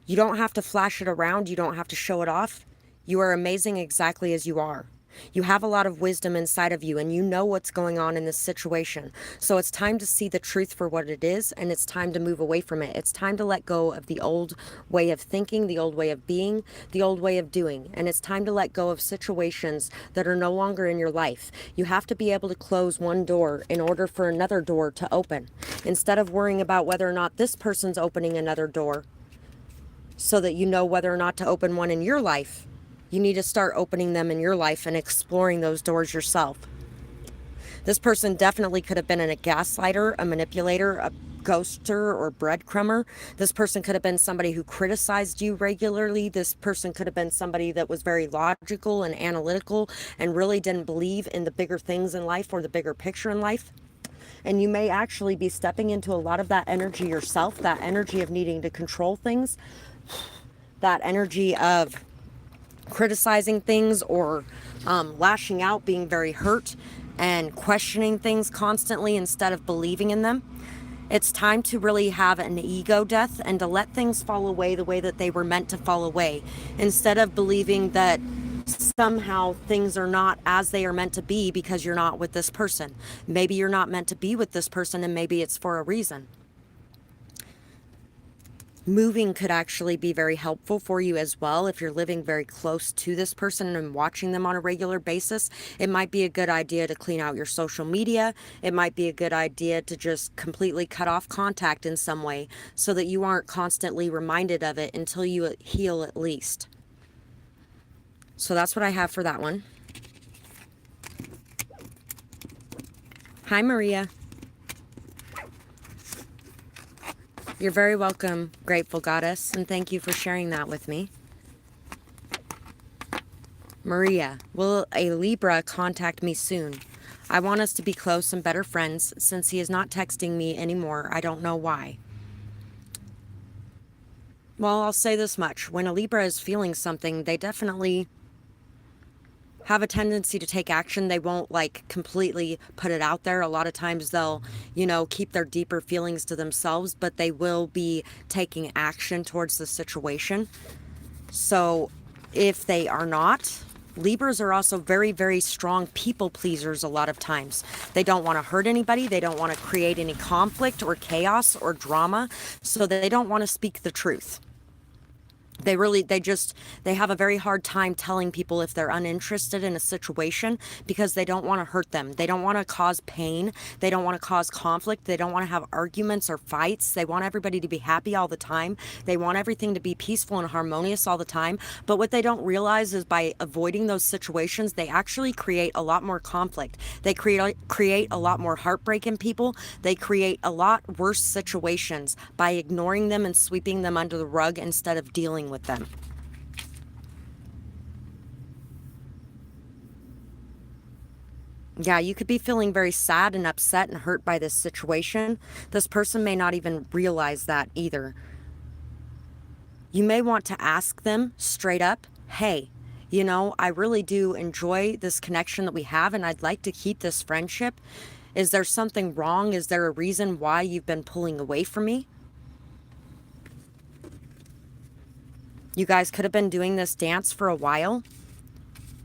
You don't have to flash it around. You don't have to show it off. You are amazing exactly as you are. You have a lot of wisdom inside of you and you know what's going on in this situation. So it's time to see the truth for what it is, and it's time to move away from it. It's time to let go of the old way of thinking, the old way of being, the old way of doing. And it's time to let go of situations that are no longer in your life. You have to be able to close one door in order for another door to open. Instead of worrying about whether or not this person's opening another door so that you know whether or not to open one in your life, you need to start opening them in your life and exploring those doors yourself. This person definitely could have been a gaslighter, a manipulator, a ghoster, or breadcrumber. This person could have been somebody who criticized you regularly. This person could have been somebody that was very logical and analytical and really didn't believe in the bigger things in life or the bigger picture in life. And you may actually be stepping into a lot of that energy yourself, that energy of needing to control things, that energy of criticizing things or lashing out, being very hurt and questioning things constantly instead of believing in them. It's time to really have an ego death and to let things fall away the way that they were meant to fall away, instead of believing that somehow things are not as they are meant to be because you're not with this person. Maybe you're not meant to be with this person, and maybe it's for a reason. Moving could actually be very helpful for you as well. If you're living very close to this person and watching them on a regular basis, it might be a good idea to clean out your social media. It might be a good idea to just completely cut off contact in some way so that you aren't constantly reminded of it until you heal at least. So that's what I have for that one. Hi, Maria. You're very welcome, grateful goddess, and thank you for sharing that with me. Maria, will a Libra contact me soon? I want us to be close and better friends. Since he is not texting me anymore, I don't know why. Well, I'll say this much. When a Libra is feeling something, they definitely have a tendency to take action. They won't completely put it out there. A lot of times they'll, keep their deeper feelings to themselves, but they will be taking action towards the situation. So if they are not, Libras are also very, very strong people pleasers a lot of times. They don't want to hurt anybody. They don't want to create any conflict or chaos or drama. So they don't want to speak the truth. They have a very hard time telling people if they're uninterested in a situation because they don't want to hurt them. They don't want to cause pain. They don't want to cause conflict. They don't want to have arguments or fights. They want everybody to be happy all the time. They want everything to be peaceful and harmonious all the time. But what they don't realize is by avoiding those situations, they actually create a lot more conflict. They create a lot more heartbreak in people. They create a lot worse situations by ignoring them and sweeping them under the rug instead of dealing with them. Yeah, you could be feeling very sad and upset and hurt by this situation. This person may not even realize that either. You may want to ask them straight up, hey, I really do enjoy this connection that we have and I'd like to keep this friendship. Is there something wrong? Is there a reason why you've been pulling away from me? You guys could have been doing this dance for a while.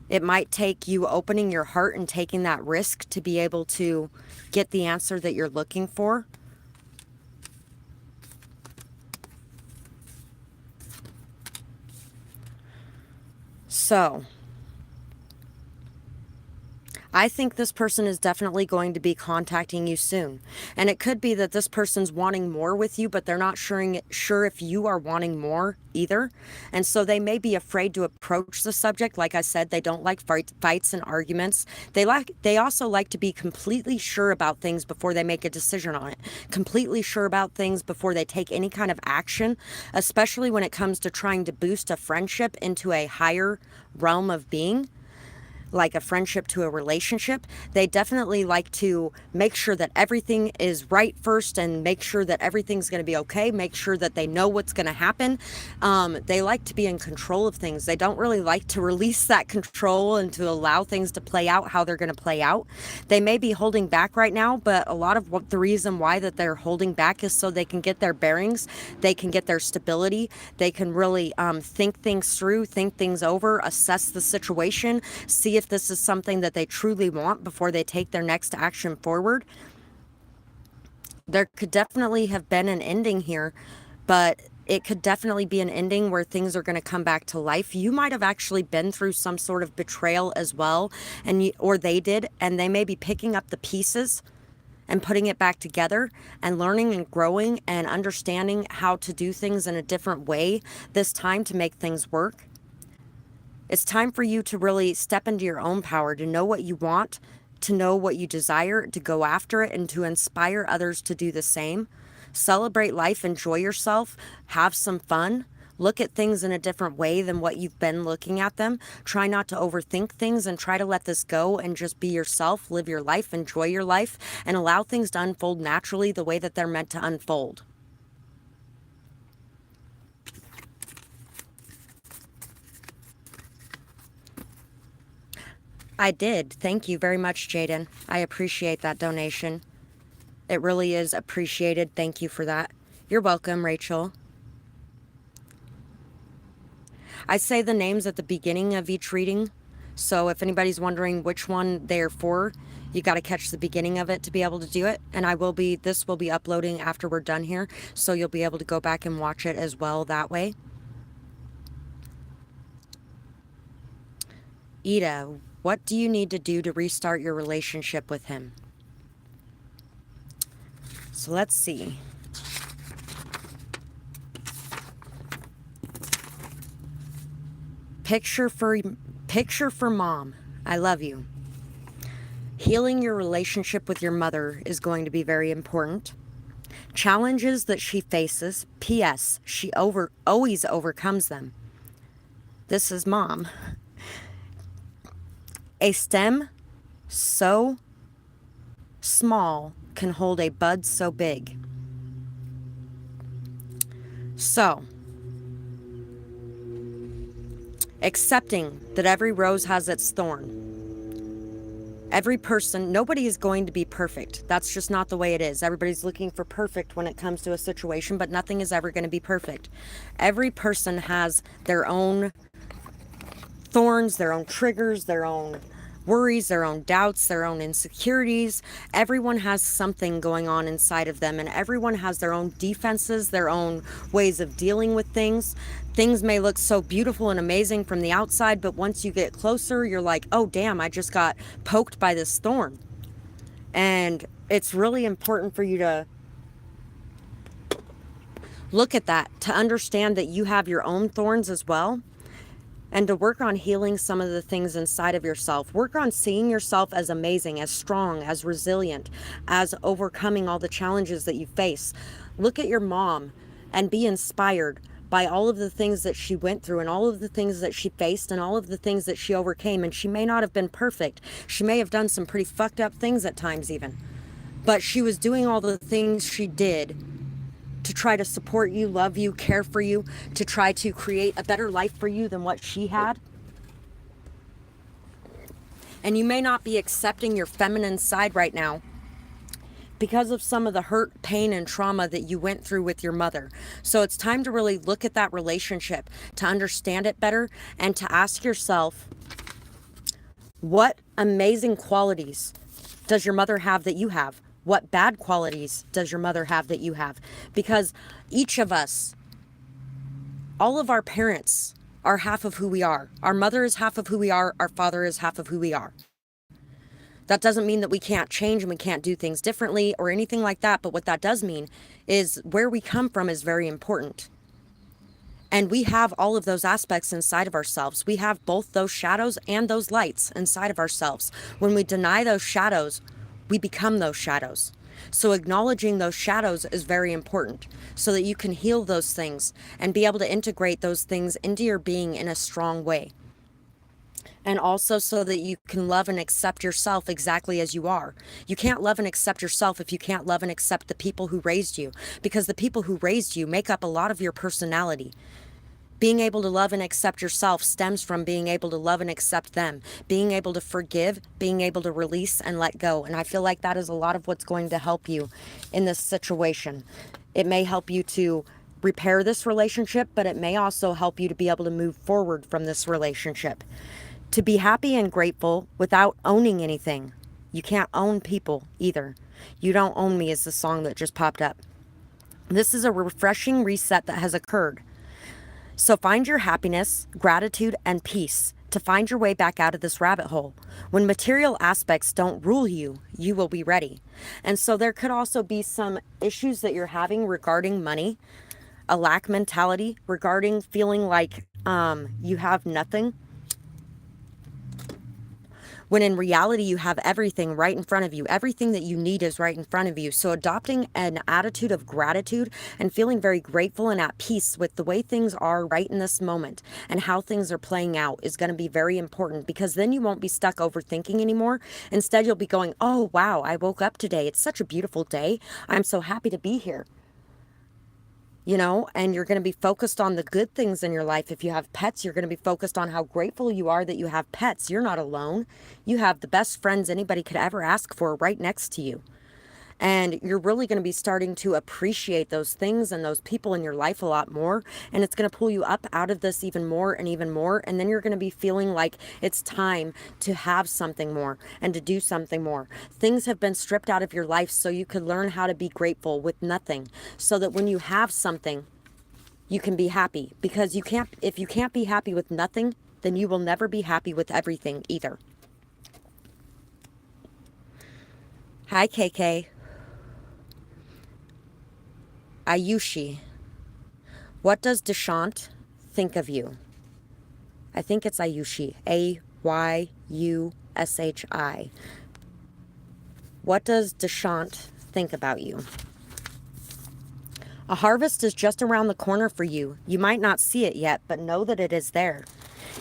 It might take you opening your heart and taking that risk to be able to get the answer that you're looking for. So, I think this person is definitely going to be contacting you soon. And it could be that this person's wanting more with you, but they're not sure if you are wanting more either. And so they may be afraid to approach the subject. Like I said, they don't like fights and arguments. They also like to be completely sure about things before they make a decision on it. Completely sure about things before they take any kind of action, especially when it comes to trying to boost a friendship into a higher realm of being, like a friendship to a relationship. They definitely like to make sure that everything is right first and make sure that everything's going to be okay, make sure that they know what's going to happen. They like to be in control of things. They don't really like to release that control and to allow things to play out how they're going to play out. They may be holding back right now, but a lot of the reason why that they're holding back is so they can get their bearings, they can get their stability, they can really think things through, think things over, assess the situation, see if this is something that they truly want before they take their next action forward. There could definitely have been an ending here, but it could definitely be an ending where things are going to come back to life. You might have actually been through some sort of betrayal as well, or they did, and they may be picking up the pieces and putting it back together and learning and growing and understanding how to do things in a different way this time to make things work. It's time for you to really step into your own power, to know what you want, to know what you desire, to go after it, and to inspire others to do the same. Celebrate life, enjoy yourself, have some fun. Look at things in a different way than what you've been looking at them. Try not to overthink things and try to let this go and just be yourself, live your life, enjoy your life, and allow things to unfold naturally the way that they're meant to unfold. I did. Thank you very much, Jaden. I appreciate that donation. It really is appreciated. Thank you for that. You're welcome, Rachel. I say the names at the beginning of each reading, so if anybody's wondering which one they're for, you got to catch the beginning of it to be able to do it. And this will be uploading after we're done here, so you'll be able to go back and watch it as well that way. Ida, what do you need to do to restart your relationship with him? So let's see. Picture for mom. I love you. Healing your relationship with your mother is going to be very important. Challenges that she faces. P.S. She always overcomes them. This is mom. A stem so small can hold a bud so big. So, accepting that every rose has its thorn. Every person, nobody is going to be perfect. That's just not the way it is. Everybody's looking for perfect when it comes to a situation, but nothing is ever going to be perfect. Every person has their own thorns, their own triggers, their own worries, their own doubts, their own insecurities. Everyone has something going on inside of them, and everyone has their own defenses, their own ways of dealing with things. Things may look so beautiful and amazing from the outside, but once you get closer, you're like, oh damn, I just got poked by this thorn. And it's really important for you to look at that, to understand that you have your own thorns as well, and to work on healing some of the things inside of yourself. Work on seeing yourself as amazing, as strong, as resilient, as overcoming all the challenges that you face. Look at your mom and be inspired by all of the things that she went through and all of the things that she faced and all of the things that she overcame. And she may not have been perfect. She may have done some pretty fucked up things at times even. But she was doing all the things she did to try to support you, love you, care for you, to try to create a better life for you than what she had. And you may not be accepting your feminine side right now because of some of the hurt, pain, and trauma that you went through with your mother. So it's time to really look at that relationship, to understand it better, and to ask yourself, What amazing qualities does your mother have that you have? What bad qualities does your mother have that you have? Because each of us, all of our parents are half of who we are. Our mother is half of who we are. Our father is half of who we are. That doesn't mean that we can't change and we can't do things differently or anything like that. But what that does mean is where we come from is very important. And we have all of those aspects inside of ourselves. We have both those shadows and those lights inside of ourselves. When we deny those shadows, we become those shadows. So acknowledging those shadows is very important so that you can heal those things and be able to integrate those things into your being in a strong way. And also so that you can love and accept yourself exactly as you are. You can't love and accept yourself if you can't love and accept the people who raised you, because the people who raised you make up a lot of your personality. Being able to love and accept yourself stems from being able to love and accept them, being able to forgive, being able to release and let go. And I feel like that is a lot of what's going to help you in this situation. It may help you to repair this relationship, but it may also help you to be able to move forward from this relationship. To be happy and grateful without owning anything. You can't own people either. You Don't Own Me is the song that just popped up. This is a refreshing reset that has occurred. So find your happiness, gratitude, and peace to find your way back out of this rabbit hole. When material aspects don't rule you, you will be ready. And so there could also be some issues that you're having regarding money, a lack mentality, regarding feeling like you have nothing, when in reality you have everything right in front of you. Everything that you need is right in front of you. So adopting an attitude of gratitude and feeling very grateful and at peace with the way things are right in this moment and how things are playing out is going to be very important, because then you won't be stuck overthinking anymore. Instead, you'll be going, oh, wow, I woke up today. It's such a beautiful day. I'm so happy to be here. And you're going to be focused on the good things in your life. If you have pets, you're going to be focused on how grateful you are that you have pets. You're not alone. You have the best friends anybody could ever ask for right next to you. And you're really going to be starting to appreciate those things and those people in your life a lot more. And it's going to pull you up out of this even more and even more. And then you're going to be feeling like it's time to have something more and to do something more. Things have been stripped out of your life so you could learn how to be grateful with nothing, so that when you have something, you can be happy. Because if you can't be happy with nothing, then you will never be happy with everything either. Hi, KK. Ayushi, what does Deshant think of you? I think it's Ayushi, Ayushi. What does Deshant think about you? A harvest is just around the corner for you. You might not see it yet, but know that it is there.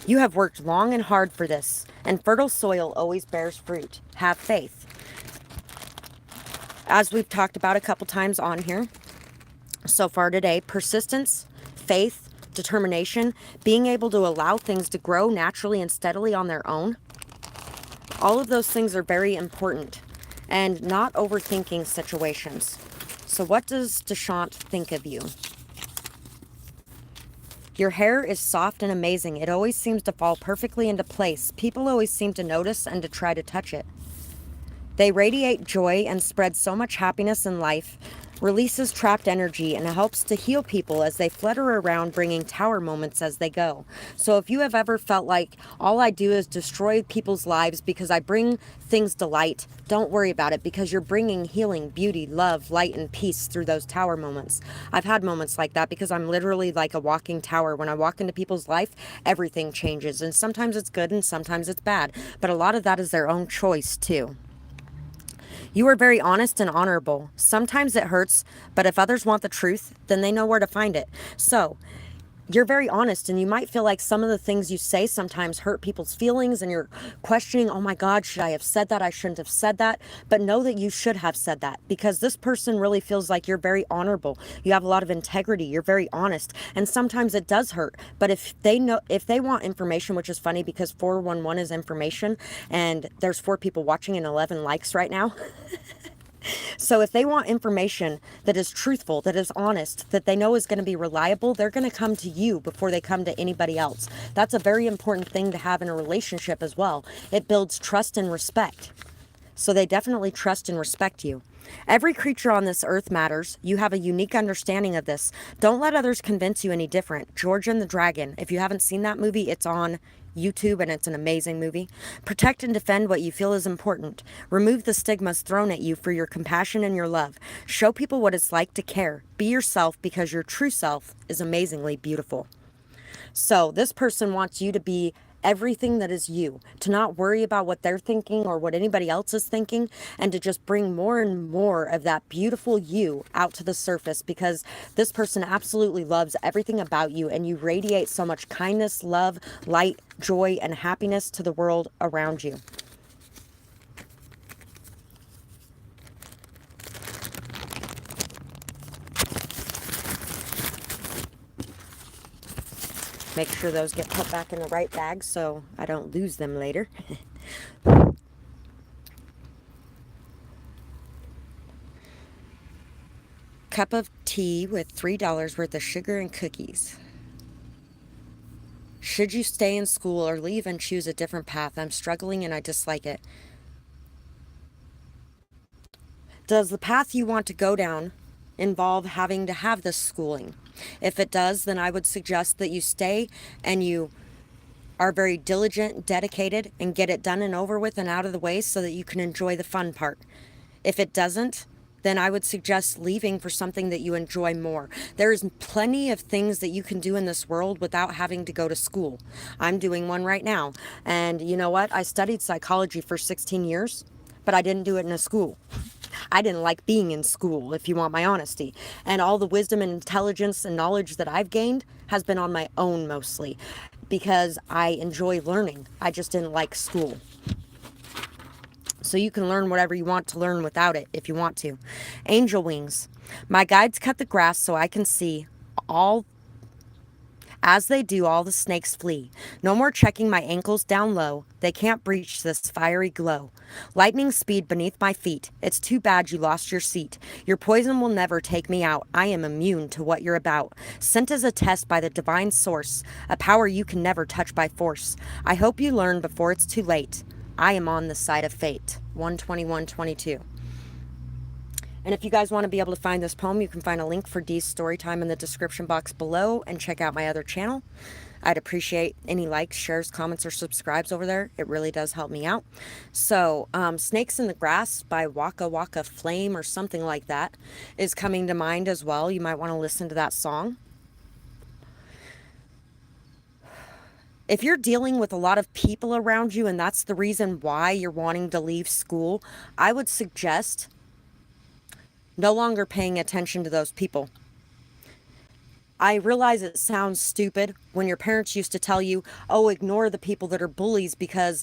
You have worked long and hard for this, and fertile soil always bears fruit. Have faith. As we've talked about a couple times on here so far today, persistence, faith, determination, being able to allow things to grow naturally and steadily on their own. All of those things are very important, and not overthinking situations. So what does Deshant think of you? Your hair is soft and amazing. It always seems to fall perfectly into place. People always seem to notice and to try to touch it. They radiate joy and spread so much happiness in life, releases trapped energy, and helps to heal people as they flutter around, bringing tower moments as they go. So if you have ever felt like all I do is destroy people's lives because I bring things to light, don't worry about it, because you're bringing healing, beauty, love, light, and peace through those tower moments. I've had moments like that because I'm literally like a walking tower. When I walk into people's life, everything changes, and sometimes it's good and sometimes it's bad, but a lot of that is their own choice too. You are very honest and honorable. Sometimes it hurts, but if others want the truth, then they know where to find it. So you're very honest, and you might feel like some of the things you say sometimes hurt people's feelings, and you're questioning, oh my God, should I have said that? I shouldn't have said that. But know that you should have said that, because this person really feels like you're very honorable. You have a lot of integrity. You're very honest. And sometimes it does hurt. But if they want information, which is funny because 411 is information, and there's 4 people watching and 11 likes right now. So if they want information that is truthful, that is honest, that they know is going to be reliable, they're going to come to you before they come to anybody else. That's a very important thing to have in a relationship as well. It builds trust and respect. So they definitely trust and respect you. Every creature on this earth matters. You have a unique understanding of this. Don't let others convince you any different. George and the Dragon. If you haven't seen that movie, it's on YouTube and it's an amazing movie. Protect and defend what you feel is important. Remove the stigmas thrown at you for your compassion and your love. Show people what it's like to care. Be yourself because your true self is amazingly beautiful. So this person wants you to be everything that is you, to not worry about what they're thinking or what anybody else is thinking, and to just bring more and more of that beautiful you out to the surface, because this person absolutely loves everything about you, and you radiate so much kindness, love, light, joy, and happiness to the world around you. Make sure those get put back in the right bag so I don't lose them later. Cup of tea with $3 worth of sugar and cookies. Should you stay in school or leave and choose a different path? I'm struggling and I dislike it. Does the path you want to go down involve having to have this schooling? If it does, then I would suggest that you stay and you are very diligent, dedicated, and get it done and over with and out of the way so that you can enjoy the fun part. If it doesn't, then I would suggest leaving for something that you enjoy more. There's plenty of things that you can do in this world without having to go to school. I'm doing one right now. And you know what? I studied psychology for 16 years, but I didn't do it in a school. I didn't like being in school, if you want my honesty. And all the wisdom and intelligence and knowledge that I've gained has been on my own mostly, because I enjoy learning. I just didn't like school. So you can learn whatever you want to learn without it if you want to. Angel wings. My guides cut the grass so I can see. All As they do, all the snakes flee. No more checking my ankles down low. They can't breach this fiery glow. Lightning speed beneath my feet. It's too bad you lost your seat. Your poison will never take me out. I am immune to what you're about. Sent as a test by the divine source, a power you can never touch by force. I hope you learn before it's too late. I am on the side of fate. 121:22. And if you guys want to be able to find this poem, you can find a link for Dee's Storytime in the description box below and check out my other channel. I'd appreciate any likes, shares, comments, or subscribes over there. It really does help me out. So, Snakes in the Grass by Waka Waka Flame or something like that is coming to mind as well. You might want to listen to that song. If you're dealing with a lot of people around you and that's the reason why you're wanting to leave school, I would suggest no longer paying attention to those people. I realize it sounds stupid when your parents used to tell you, oh, ignore the people that are bullies because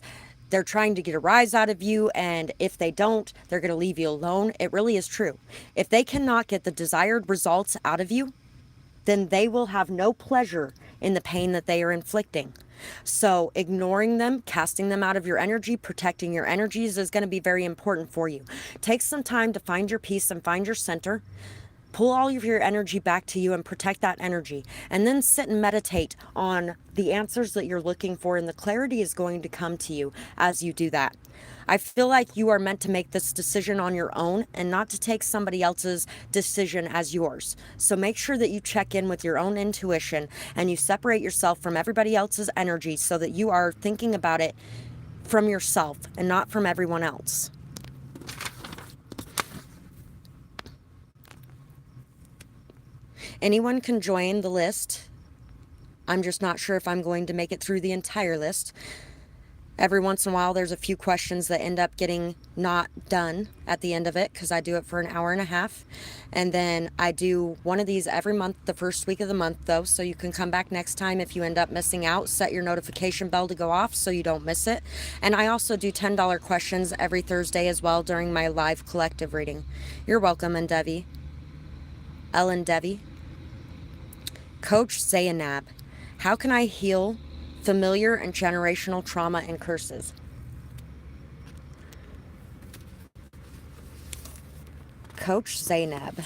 they're trying to get a rise out of you, and if they don't, they're going to leave you alone. It really is true. If they cannot get the desired results out of you, then they will have no pleasure in the pain that they are inflicting. So ignoring them, casting them out of your energy, protecting your energies is going to be very important for you. Take some time to find your peace and find your center. Pull all of your energy back to you and protect that energy. And then sit and meditate on the answers that you're looking for, and the clarity is going to come to you as you do that. I feel like you are meant to make this decision on your own and not to take somebody else's decision as yours. So make sure that you check in with your own intuition and you separate yourself from everybody else's energy so that you are thinking about it from yourself and not from everyone else. Anyone can join the list. I'm just not sure if I'm going to make it through the entire list. Every once in a while, there's a few questions that end up getting not done at the end of it because I do it for an hour and a half. And then I do one of these every month, the first week of the month, though. So you can come back next time if you end up missing out. Set your notification bell to go off so you don't miss it. And I also do $10 questions every Thursday as well during my live collective reading. You're welcome, Devi. Ellen Devi. Coach Zainab. How can I heal familiar and generational trauma and curses? Coach Zainab.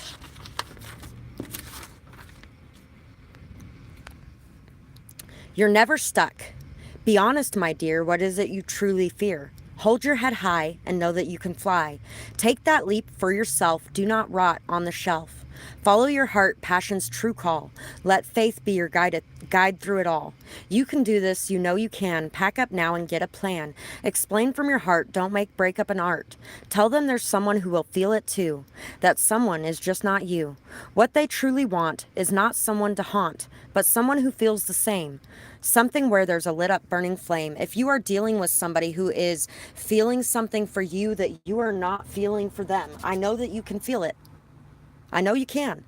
You're never stuck. Be honest, my dear. What is it you truly fear? Hold your head high and know that you can fly. Take that leap for yourself. Do not rot on the shelf. Follow your heart, passion's true call. Let faith be your guide through it all. You can do this, you know you can. Pack up now and get a plan. Explain from your heart, don't make breakup an art. Tell them there's someone who will feel it too. That someone is just not you. What they truly want is not someone to haunt, but someone who feels the same. Something where there's a lit up burning flame. If you are dealing with somebody who is feeling something for you that you are not feeling for them, I know that you can feel it. I know you can.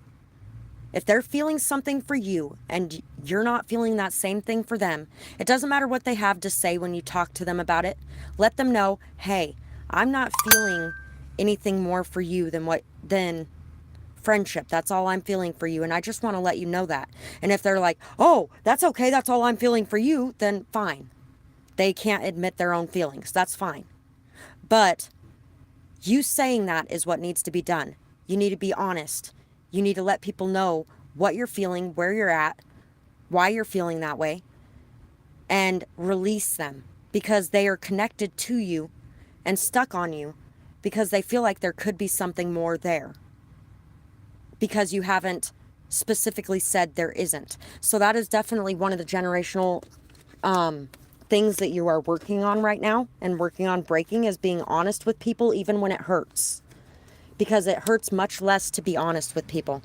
If they're feeling something for you and you're not feeling that same thing for them, it doesn't matter what they have to say when you talk to them about it. Let them know, hey, I'm not feeling anything more for you than friendship. That's all I'm feeling for you. And I just want to let you know that. And if they're like, oh, that's okay, that's all I'm feeling for you, then fine. They can't admit their own feelings. That's fine. But you saying that is what needs to be done. You need to be honest. You need to let people know what you're feeling, where you're at, why you're feeling that way, and release them because they are connected to you and stuck on you because they feel like there could be something more there because you haven't specifically said there isn't. So that is definitely one of the generational things that you are working on right now and working on breaking is being honest with people even when it hurts. Because it hurts much less to be honest with people.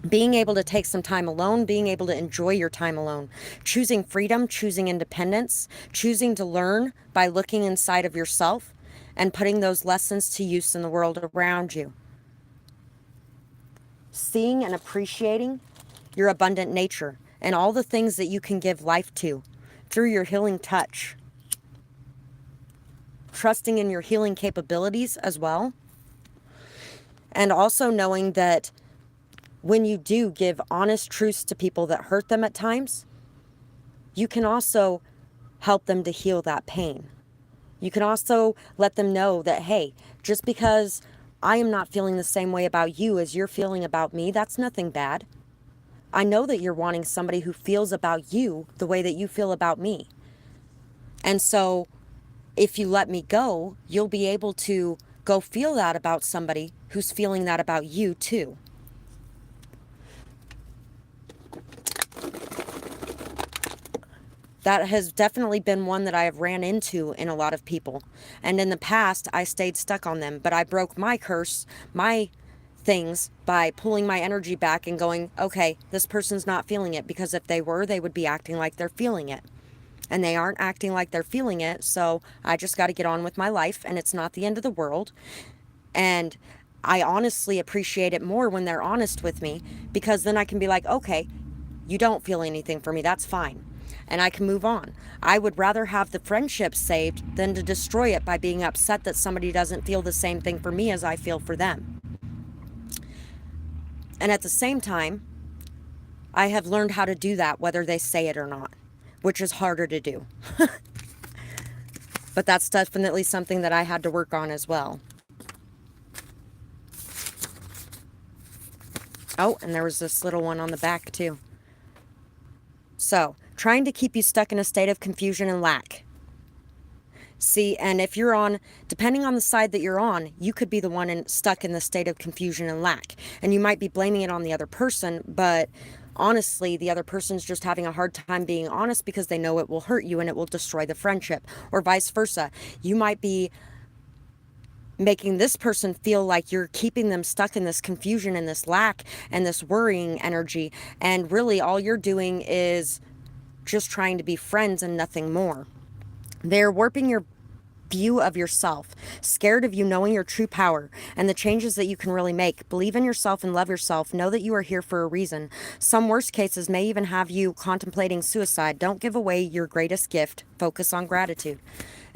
Being able to take some time alone, being able to enjoy your time alone, choosing freedom, choosing independence, choosing to learn by looking inside of yourself and putting those lessons to use in the world around you. Seeing and appreciating your abundant nature and all the things that you can give life to through your healing touch. Trusting in your healing capabilities as well. And also knowing that when you do give honest truths to people that hurt them at times, you can also help them to heal that pain. You can also let them know that, hey, just because I am not feeling the same way about you as you're feeling about me, that's nothing bad. I know that you're wanting somebody who feels about you the way that you feel about me. And so if you let me go, you'll be able to go feel that about somebody who's feeling that about you too. That has definitely been one that I have ran into in a lot of people. And in the past, I stayed stuck on them, but I broke my curse, my things, by pulling my energy back and going, okay, this person's not feeling it, because if they were, they would be acting like they're feeling it. And they aren't acting like they're feeling it, so I just got to get on with my life, and it's not the end of the world. And I honestly appreciate it more when they're honest with me, because then I can be like, okay, you don't feel anything for me, that's fine. And I can move on. I would rather have the friendship saved than to destroy it by being upset that somebody doesn't feel the same thing for me as I feel for them. And at the same time, I have learned how to do that whether they say it or not, which is harder to do. But that's definitely something that I had to work on as well. Oh, and there was this little one on the back too. So, trying to keep you stuck in a state of confusion and lack. See, and if you're on, depending on the side that you're on, you could be the one stuck in the state of confusion and lack. And you might be blaming it on the other person, but honestly, the other person's just having a hard time being honest because they know it will hurt you and it will destroy the friendship. Or vice versa. You might be making this person feel like you're keeping them stuck in this confusion and this lack and this worrying energy. And really all you're doing is just trying to be friends and nothing more. They're warping your view of yourself, scared of you knowing your true power and the changes that you can really make. Believe in yourself and love yourself. Know that you are here for a reason. Some worst cases may even have you contemplating suicide. Don't give away your greatest gift. Focus on gratitude.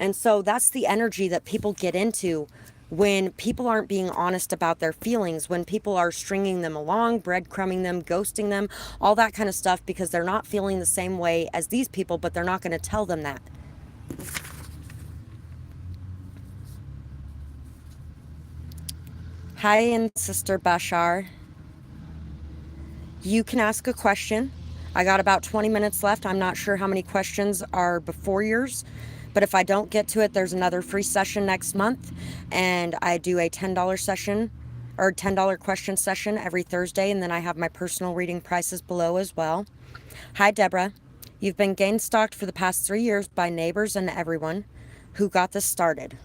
And so that's the energy that people get into when people aren't being honest about their feelings, when people are stringing them along, breadcrumbing them, ghosting them, all that kind of stuff, because they're not feeling the same way as these people, but they're not going to tell them that. Hi, and Sister Bashar. You can ask a question. I got about 20 minutes left. I'm not sure how many questions are before yours, but if I don't get to it, there's another free session next month, and I do a $10 session or $10 question session every Thursday, and then I have my personal reading prices below as well. Hi, Deborah. You've been gain stalked for the past 3 years by neighbors and everyone. Who got this started?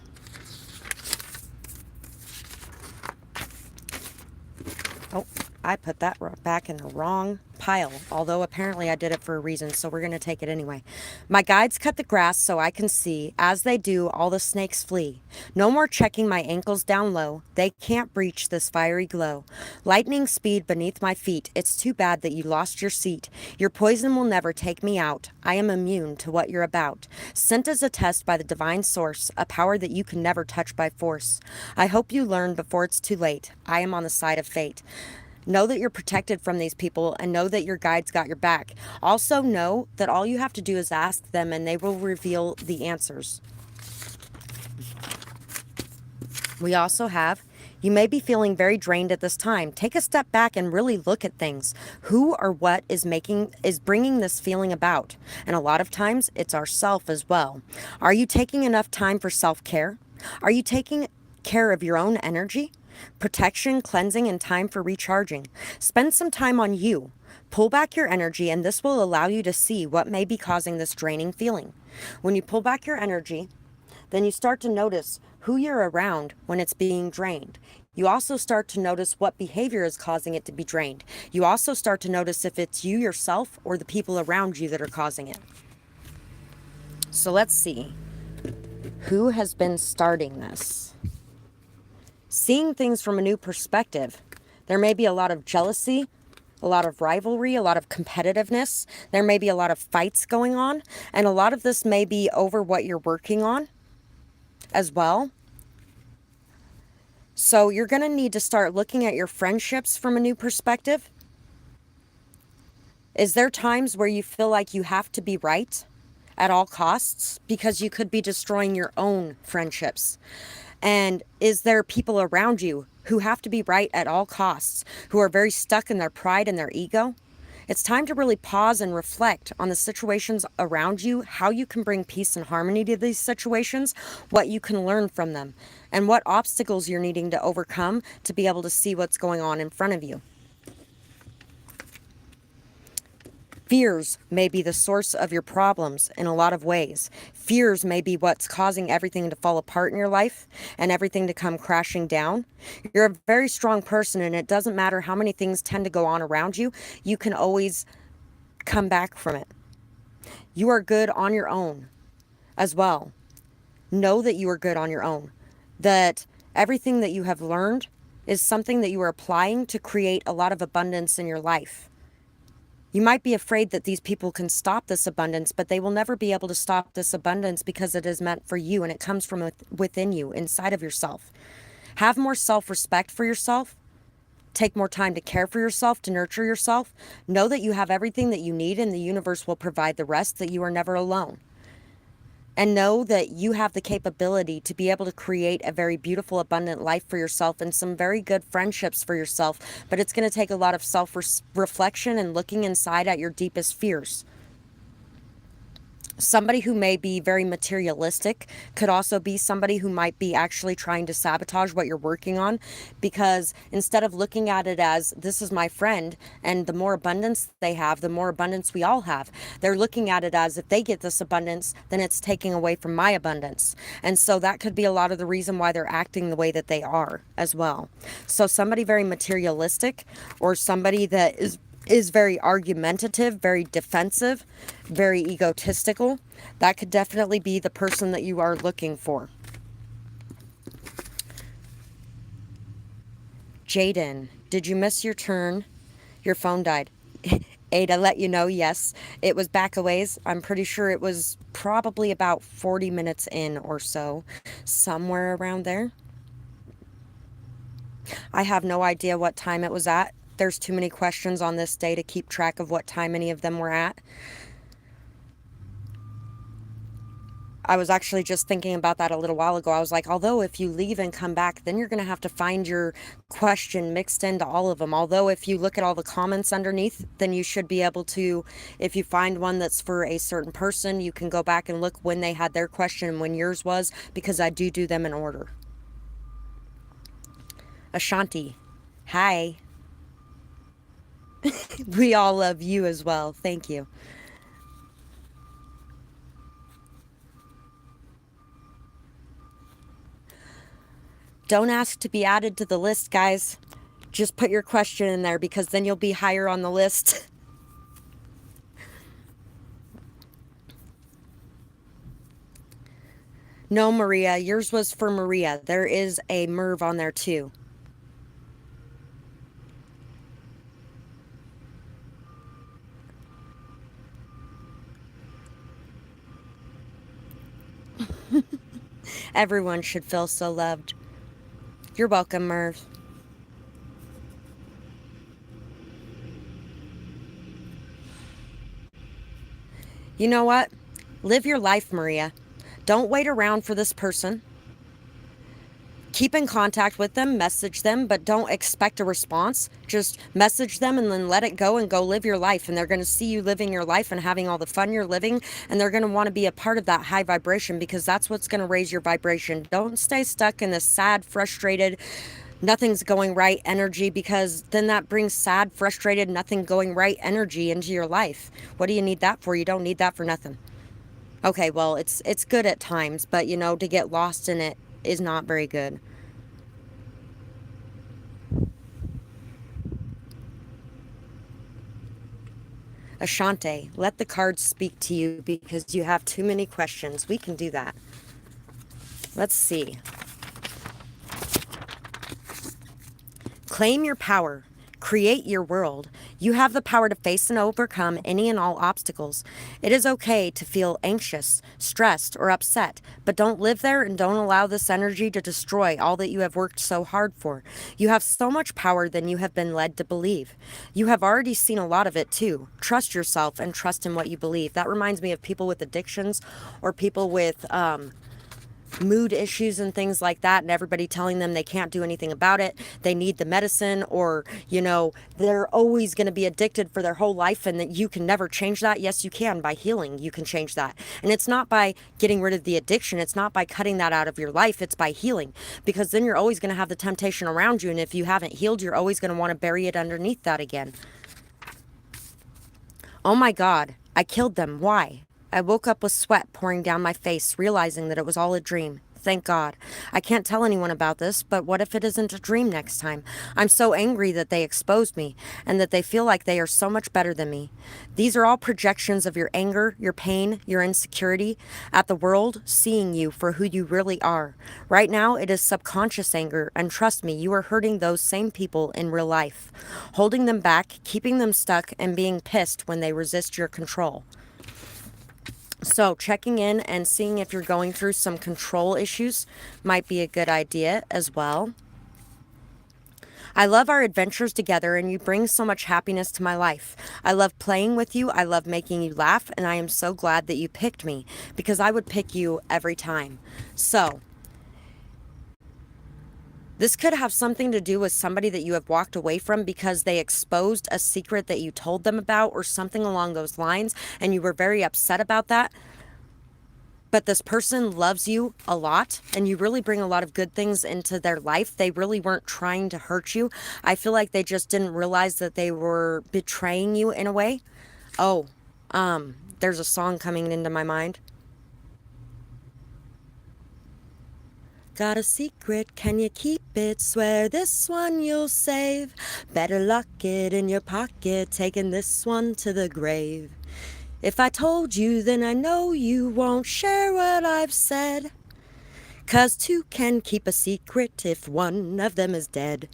Oh, I put that back in the wrong pile, although apparently I did it for a reason, so we're going to take it anyway. My guides cut the grass so I can see. As they do, all the snakes flee. No more checking my ankles down low. They can't breach this fiery glow. Lightning speed beneath my feet. It's too bad that you lost your seat. Your poison will never take me out. I am immune to what you're about. Sent as a test by the divine source, a power that you can never touch by force. I hope you learn before it's too late. I am on the side of fate. Know that you're protected from these people and know that your guides got your back. Also know that all you have to do is ask them and they will reveal the answers. We also have, you may be feeling very drained at this time. Take a step back and really look at things. Who or what is bringing this feeling about? And a lot of times it's ourself as well. Are you taking enough time for self-care? Are you taking care of your own energy? Protection, cleansing, and time for recharging. Spend some time on you. Pull back your energy, and this will allow you to see what may be causing this draining feeling. When you pull back your energy, then you start to notice who you're around when it's being drained. You also start to notice what behavior is causing it to be drained. You also start to notice if it's you yourself or the people around you that are causing it. So let's see. Who has been starting this? Seeing things from a new perspective. There may be a lot of jealousy, a lot of rivalry, a lot of competitiveness. There may be a lot of fights going on, and a lot of this may be over what you're working on as well. So you're going to need to start looking at your friendships from a new perspective. Is there times where you feel like you have to be right at all costs because you could be destroying your own friendships? And is there people around you who have to be right at all costs, who are very stuck in their pride and their ego? It's time to really pause and reflect on the situations around you, how you can bring peace and harmony to these situations, what you can learn from them, and what obstacles you're needing to overcome to be able to see what's going on in front of you. Fears may be the source of your problems in a lot of ways. Fears may be what's causing everything to fall apart in your life and everything to come crashing down. You're a very strong person, and it doesn't matter how many things tend to go on around you. You can always come back from it. You are good on your own as well. Know that you are good on your own. That everything that you have learned is something that you are applying to create a lot of abundance in your life. You might be afraid that these people can stop this abundance, but they will never be able to stop this abundance because it is meant for you and it comes from within you, inside of yourself. Have more self-respect for yourself. Take more time to care for yourself, to nurture yourself. Know that you have everything that you need and the universe will provide the rest, that you are never alone. And know that you have the capability to be able to create a very beautiful, abundant life for yourself and some very good friendships for yourself. But it's going to take a lot of self-reflection and looking inside at your deepest fears. Somebody who may be very materialistic could also be somebody who might be actually trying to sabotage what you're working on, because instead of looking at it as this is my friend and the more abundance they have, the more abundance we all have, they're looking at it as if they get this abundance, then it's taking away from my abundance. And so that could be a lot of the reason why they're acting the way that they are as well. So somebody very materialistic, or somebody that is very argumentative, very defensive, very egotistical, that could definitely be the person that you are looking for. Jaden, did you miss your turn? Your phone died. Ada let you know, yes, it was back a ways. I'm pretty sure it was probably about 40 minutes in or so, somewhere around there. I have no idea what time it was at. There's too many questions on this day to keep track of what time any of them were at. I was actually just thinking about that a little while ago. I was like, although if you leave and come back, then you're going to have to find your question mixed into all of them. Although if you look at all the comments underneath, then you should be able to, if you find one that's for a certain person, you can go back and look when they had their question and when yours was, because I do them in order. Ashanti, hi. We all love you as well. Thank you. Don't ask to be added to the list, guys. Just put your question in there, because then you'll be higher on the list. No, Maria, yours was for Maria. There is a Merv on there too. Everyone should feel so loved. You're welcome, Merv. You know what? Live your life, Maria. Don't wait around for this person. Keep in contact with them, message them, but don't expect a response. Just message them and then let it go and go live your life. And they're going to see you living your life and having all the fun you're living. And they're going to want to be a part of that high vibration, because that's what's going to raise your vibration. Don't stay stuck in this sad, frustrated, nothing's going right energy, because then that brings sad, frustrated, nothing going right energy into your life. What do you need that for? You don't need that for nothing. Okay, well, it's good at times, but you know, to get lost in it is not very good. Ashante, let the cards speak to you, because you have too many questions. We can do that. Let's see. Claim your power. Create your world. You have the power to face and overcome any and all obstacles. It is okay to feel anxious, stressed, or upset, but don't live there and don't allow this energy to destroy all that you have worked so hard for. You have so much power than you have been led to believe. You have already seen a lot of it too. Trust yourself and trust in what you believe. That reminds me of people with addictions, or people with mood issues and things like that, and everybody telling them they can't do anything about it. They need the medicine, or, you know, they're always going to be addicted for their whole life, and that you can never change that. Yes, you can. By healing, you can change that. And it's not by getting rid of the addiction. It's not by cutting that out of your life. It's by healing, because then you're always going to have the temptation around you. And if you haven't healed, you're always going to want to bury it underneath that again. Oh my God, I killed them. Why? I woke up with sweat pouring down my face, realizing that it was all a dream. Thank God. I can't tell anyone about this, but what if it isn't a dream next time? I'm so angry that they exposed me, and that they feel like they are so much better than me. These are all projections of your anger, your pain, your insecurity at the world seeing you for who you really are. Right now, it is subconscious anger, and trust me, you are hurting those same people in real life, holding them back, keeping them stuck, and being pissed when they resist your control. So checking in and seeing if you're going through some control issues might be a good idea as well. I love our adventures together, and you bring so much happiness to my life. I love playing with you. I love making you laugh, and I am so glad that you picked me, because I would pick you every time. So this could have something to do with somebody that you have walked away from because they exposed a secret that you told them about, or something along those lines, and you were very upset about that. But this person loves you a lot, and you really bring a lot of good things into their life. They really weren't trying to hurt you. I feel like they just didn't realize that they were betraying you in a way. Oh, there's a song coming into my mind. Got a secret, can you keep it? Swear this one you'll save. Better lock it in your pocket, taking this one to the grave. If I told you, then I know you won't share what I've said. 'Cause two can keep a secret if one of them is dead.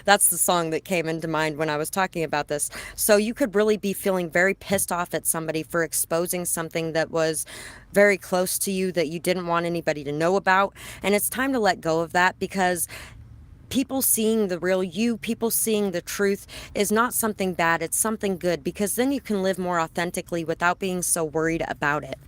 That's the song that came into mind when I was talking about this. So you could really be feeling very pissed off at somebody for exposing something that was very close to you that you didn't want anybody to know about. And it's time to let go of that, because people seeing the real you, people seeing the truth is not something bad. It's something good, because then you can live more authentically without being so worried about it.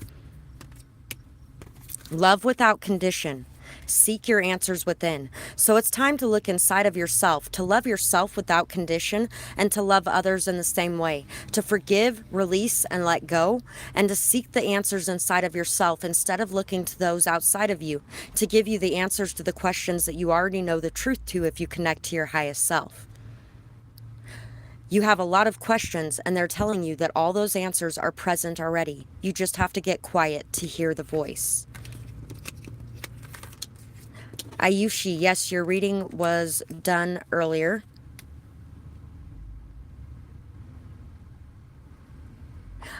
Love without condition. Seek your answers within. So it's time to look inside of yourself, to love yourself without condition, and to love others in the same way. To forgive, release, and let go, and to seek the answers inside of yourself instead of looking to those outside of you, to give you the answers to the questions that you already know the truth to if you connect to your highest self. You have a lot of questions, and they're telling you that all those answers are present already. You just have to get quiet to hear the voice. Ayushi, yes, your reading was done earlier.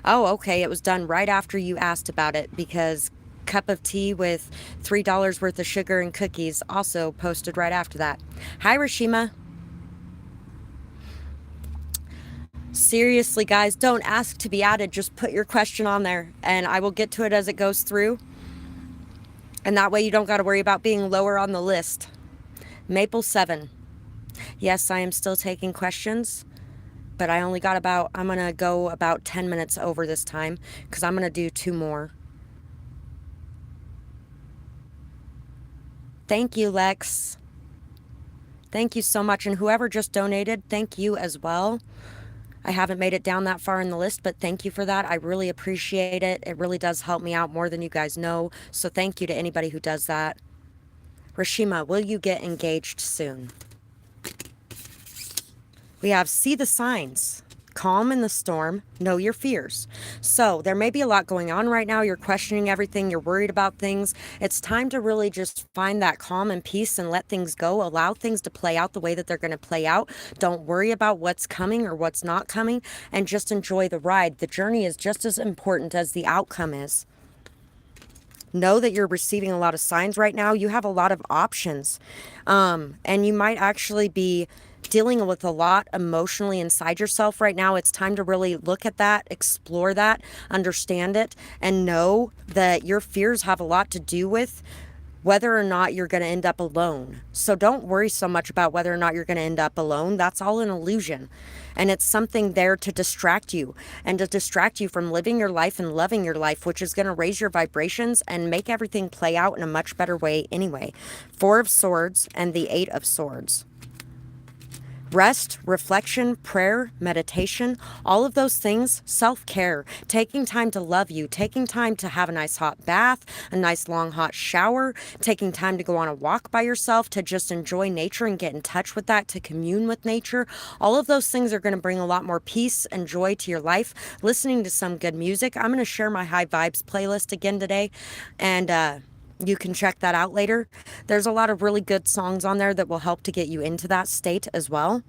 Oh, okay, it was done right after you asked about it because cup of tea with $3 worth of sugar and cookies also posted right after that. Hi, Rashima. Seriously, guys, don't ask to be added. Just put your question on there, and I will get to it as it goes through. And that way you don't got to worry about being lower on the list. Maple 7. Yes, I am still taking questions, but I only got I'm going to go about 10 minutes over this time because I'm going to do 2 more. Thank you, Lex. Thank you so much. And whoever just donated, thank you as well. I haven't made it down that far in the list, but thank you for that. I really appreciate it. It really does help me out more than you guys know. So thank you to anybody who does that. Rashima, will you get engaged soon? We have see the signs. Calm in the storm, know your fears. So there may be a lot going on right now. You're questioning everything. You're worried about things. It's time to really just find that calm and peace and let things go. Allow things to play out the way that they're going to play out. Don't worry about what's coming or what's not coming, and just enjoy the ride. The journey is just as important as the outcome is. Know that you're receiving a lot of signs right now. You have a lot of options. And you might actually be dealing with a lot emotionally inside yourself right now. It's time to really look at that, explore that, understand it, and know that your fears have a lot to do with whether or not you're going to end up alone. So don't worry so much about whether or not you're going to end up alone. That's all an illusion. And it's something there to distract you and to distract you from living your life and loving your life, which is going to raise your vibrations and make everything play out in a much better way anyway. 4 of Swords and the 8 of Swords. Rest, reflection, prayer, meditation, all of those things, self-care, taking time to love you, taking time to have a nice hot bath, a nice long hot shower, taking time to go on a walk by yourself, to just enjoy nature and get in touch with that, to commune with nature. All of those things are going to bring a lot more peace and joy to your life. Listening to some good music. I'm going to share my High Vibes playlist again today, and you can check that out later. There's a lot of really good songs on there that will help to get you into that state as well.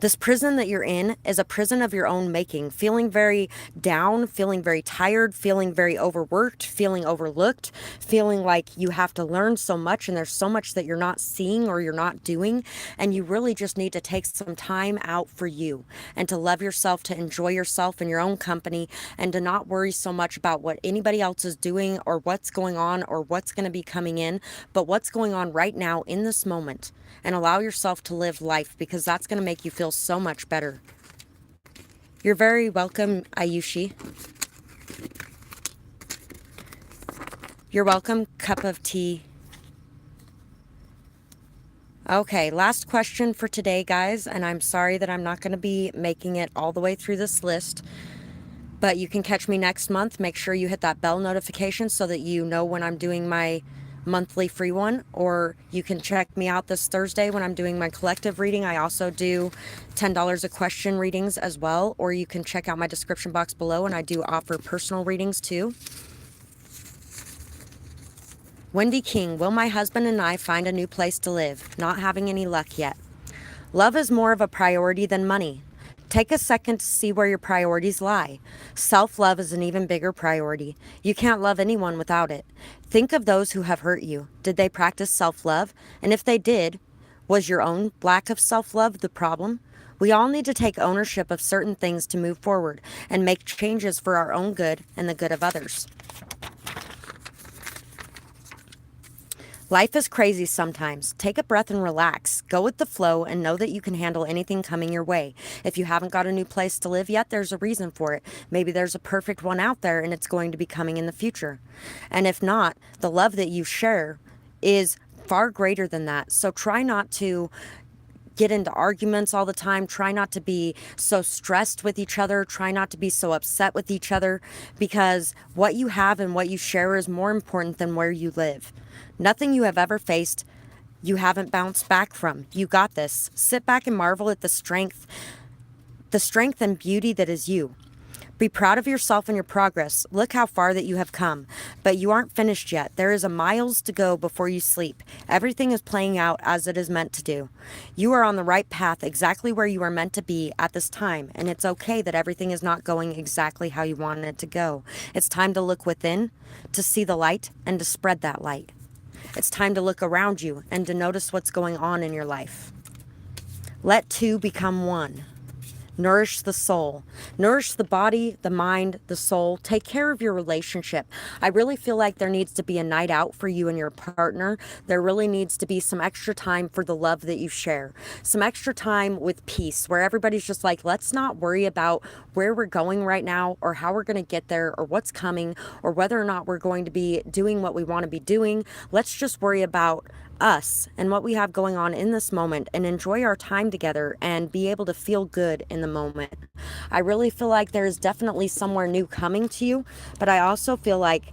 This prison that you're in is a prison of your own making, feeling very down, feeling very tired, feeling very overworked, feeling overlooked, feeling like you have to learn so much and there's so much that you're not seeing or you're not doing. And you really just need to take some time out for you and to love yourself, to enjoy yourself in your own company, and to not worry so much about what anybody else is doing or what's going on or what's going to be coming in, but what's going on right now in this moment. And allow yourself to live life, because that's going to make you feel so much better. You're very welcome, Ayushi. You're welcome, cup of tea. Okay, last question for today, guys, and I'm sorry that I'm not going to be making it all the way through this list, but you can catch me next month. Make sure you hit that bell notification so that you know when I'm doing my monthly free one, or you can check me out this Thursday when I'm doing my collective reading. I also do $10 a question readings as well, or you can check out my description box below, and I do offer personal readings too. Wendy King, will my husband and I find a new place to live? Not having any luck yet. Love is more of a priority than money. Take a second to see where your priorities lie. Self-love is an even bigger priority. You can't love anyone without it. Think of those who have hurt you. Did they practice self-love? And if they did, was your own lack of self-love the problem? We all need to take ownership of certain things to move forward and make changes for our own good and the good of others. Life is crazy sometimes. Take a breath and relax. Go with the flow and know that you can handle anything coming your way. If you haven't got a new place to live yet, there's a reason for it. Maybe there's a perfect one out there and it's going to be coming in the future. And if not, the love that you share is far greater than that. So try not to get into arguments all the time. Try not to be so stressed with each other. Try not to be so upset with each other, because what you have and what you share is more important than where you live. Nothing you have ever faced you haven't bounced back from. You got this. Sit back and marvel at the strength and beauty that is you. Be proud of yourself and your progress. Look how far that you have come. But you aren't finished yet. There is a miles to go before you sleep. Everything is playing out as it is meant to do. You are on the right path, exactly where you are meant to be at this time. And it's okay that everything is not going exactly how you wanted it to go. It's time to look within, to see the light, and to spread that light. It's time to look around you and to notice what's going on in your life. Let two become one. Nourish the soul. Nourish the body, the mind, the soul. Take care of your relationship. I really feel like there needs to be a night out for you and your partner. There really needs to be some extra time for the love that you share. Some extra time with peace, where everybody's just like, let's not worry about where we're going right now or how we're going to get there or what's coming or whether or not we're going to be doing what we want to be doing. Let's just worry about us and what we have going on in this moment and enjoy our time together and be able to feel good in the moment. I really feel like there's definitely somewhere new coming to you, but I also feel like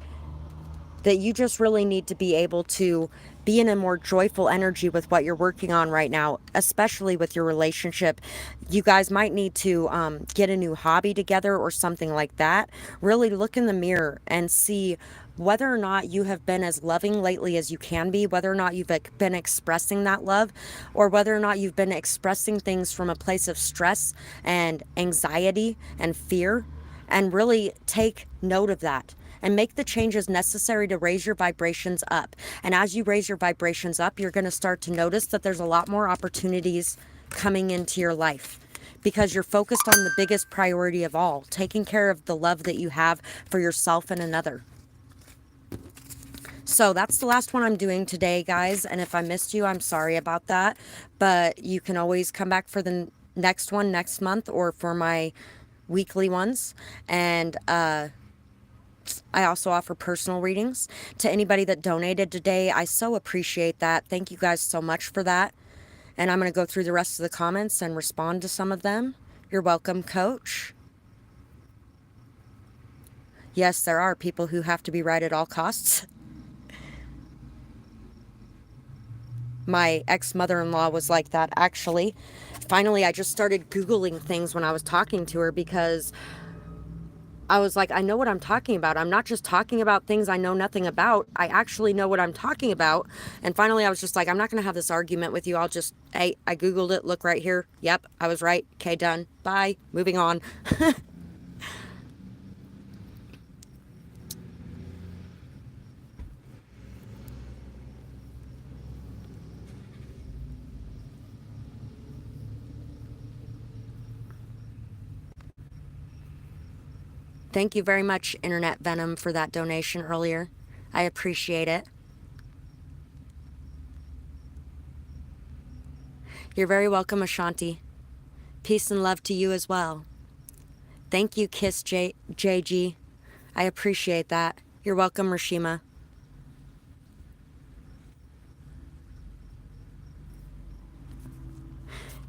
that you just really need to be able to be in a more joyful energy with what you're working on right now, especially with your relationship. You guys might need to get a new hobby together or something like that. Really look in the mirror and see whether or not you have been as loving lately as you can be, whether or not you've been expressing that love, or whether or not you've been expressing things from a place of stress and anxiety and fear, and really take note of that and make the changes necessary to raise your vibrations up. And as you raise your vibrations up, you're going to start to notice that there's a lot more opportunities coming into your life, because you're focused on the biggest priority of all, taking care of the love that you have for yourself and another. So that's the last one I'm doing today, guys. And if I missed you, I'm sorry about that. But you can always come back for the next one next month or for my weekly ones. And I also offer personal readings to anybody that donated today. I so appreciate that. Thank you guys so much for that. And I'm going to go through the rest of the comments and respond to some of them. You're welcome, Coach. Yes, there are people who have to be right at all costs. My ex-mother-in-law was like that, actually. Finally, I just started Googling things when I was talking to her, because I was like, I know what I'm talking about. I'm not just talking about things I know nothing about. I actually know what I'm talking about. And finally, I was just like, I'm not going to have this argument with you. I Googled it. Look right here. Yep, I was right. Okay, done. Bye. Moving on. Thank you very much, Internet Venom, for that donation earlier. I appreciate it. You're very welcome, Ashanti. Peace and love to you as well. Thank you, Kiss JG. I appreciate that. You're welcome, Rashima.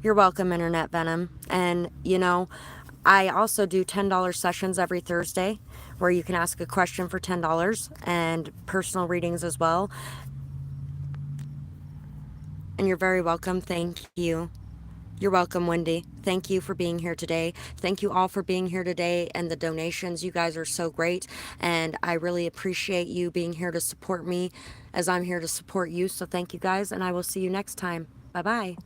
You're welcome, Internet Venom. And, you know, I also do $10 sessions every Thursday where you can ask a question for $10 and personal readings as well. And you're very welcome. Thank you. You're welcome, Wendy. Thank you for being here today. Thank you all for being here today and the donations. You guys are so great. And I really appreciate you being here to support me as I'm here to support you. So thank you guys. And I will see you next time. Bye-bye.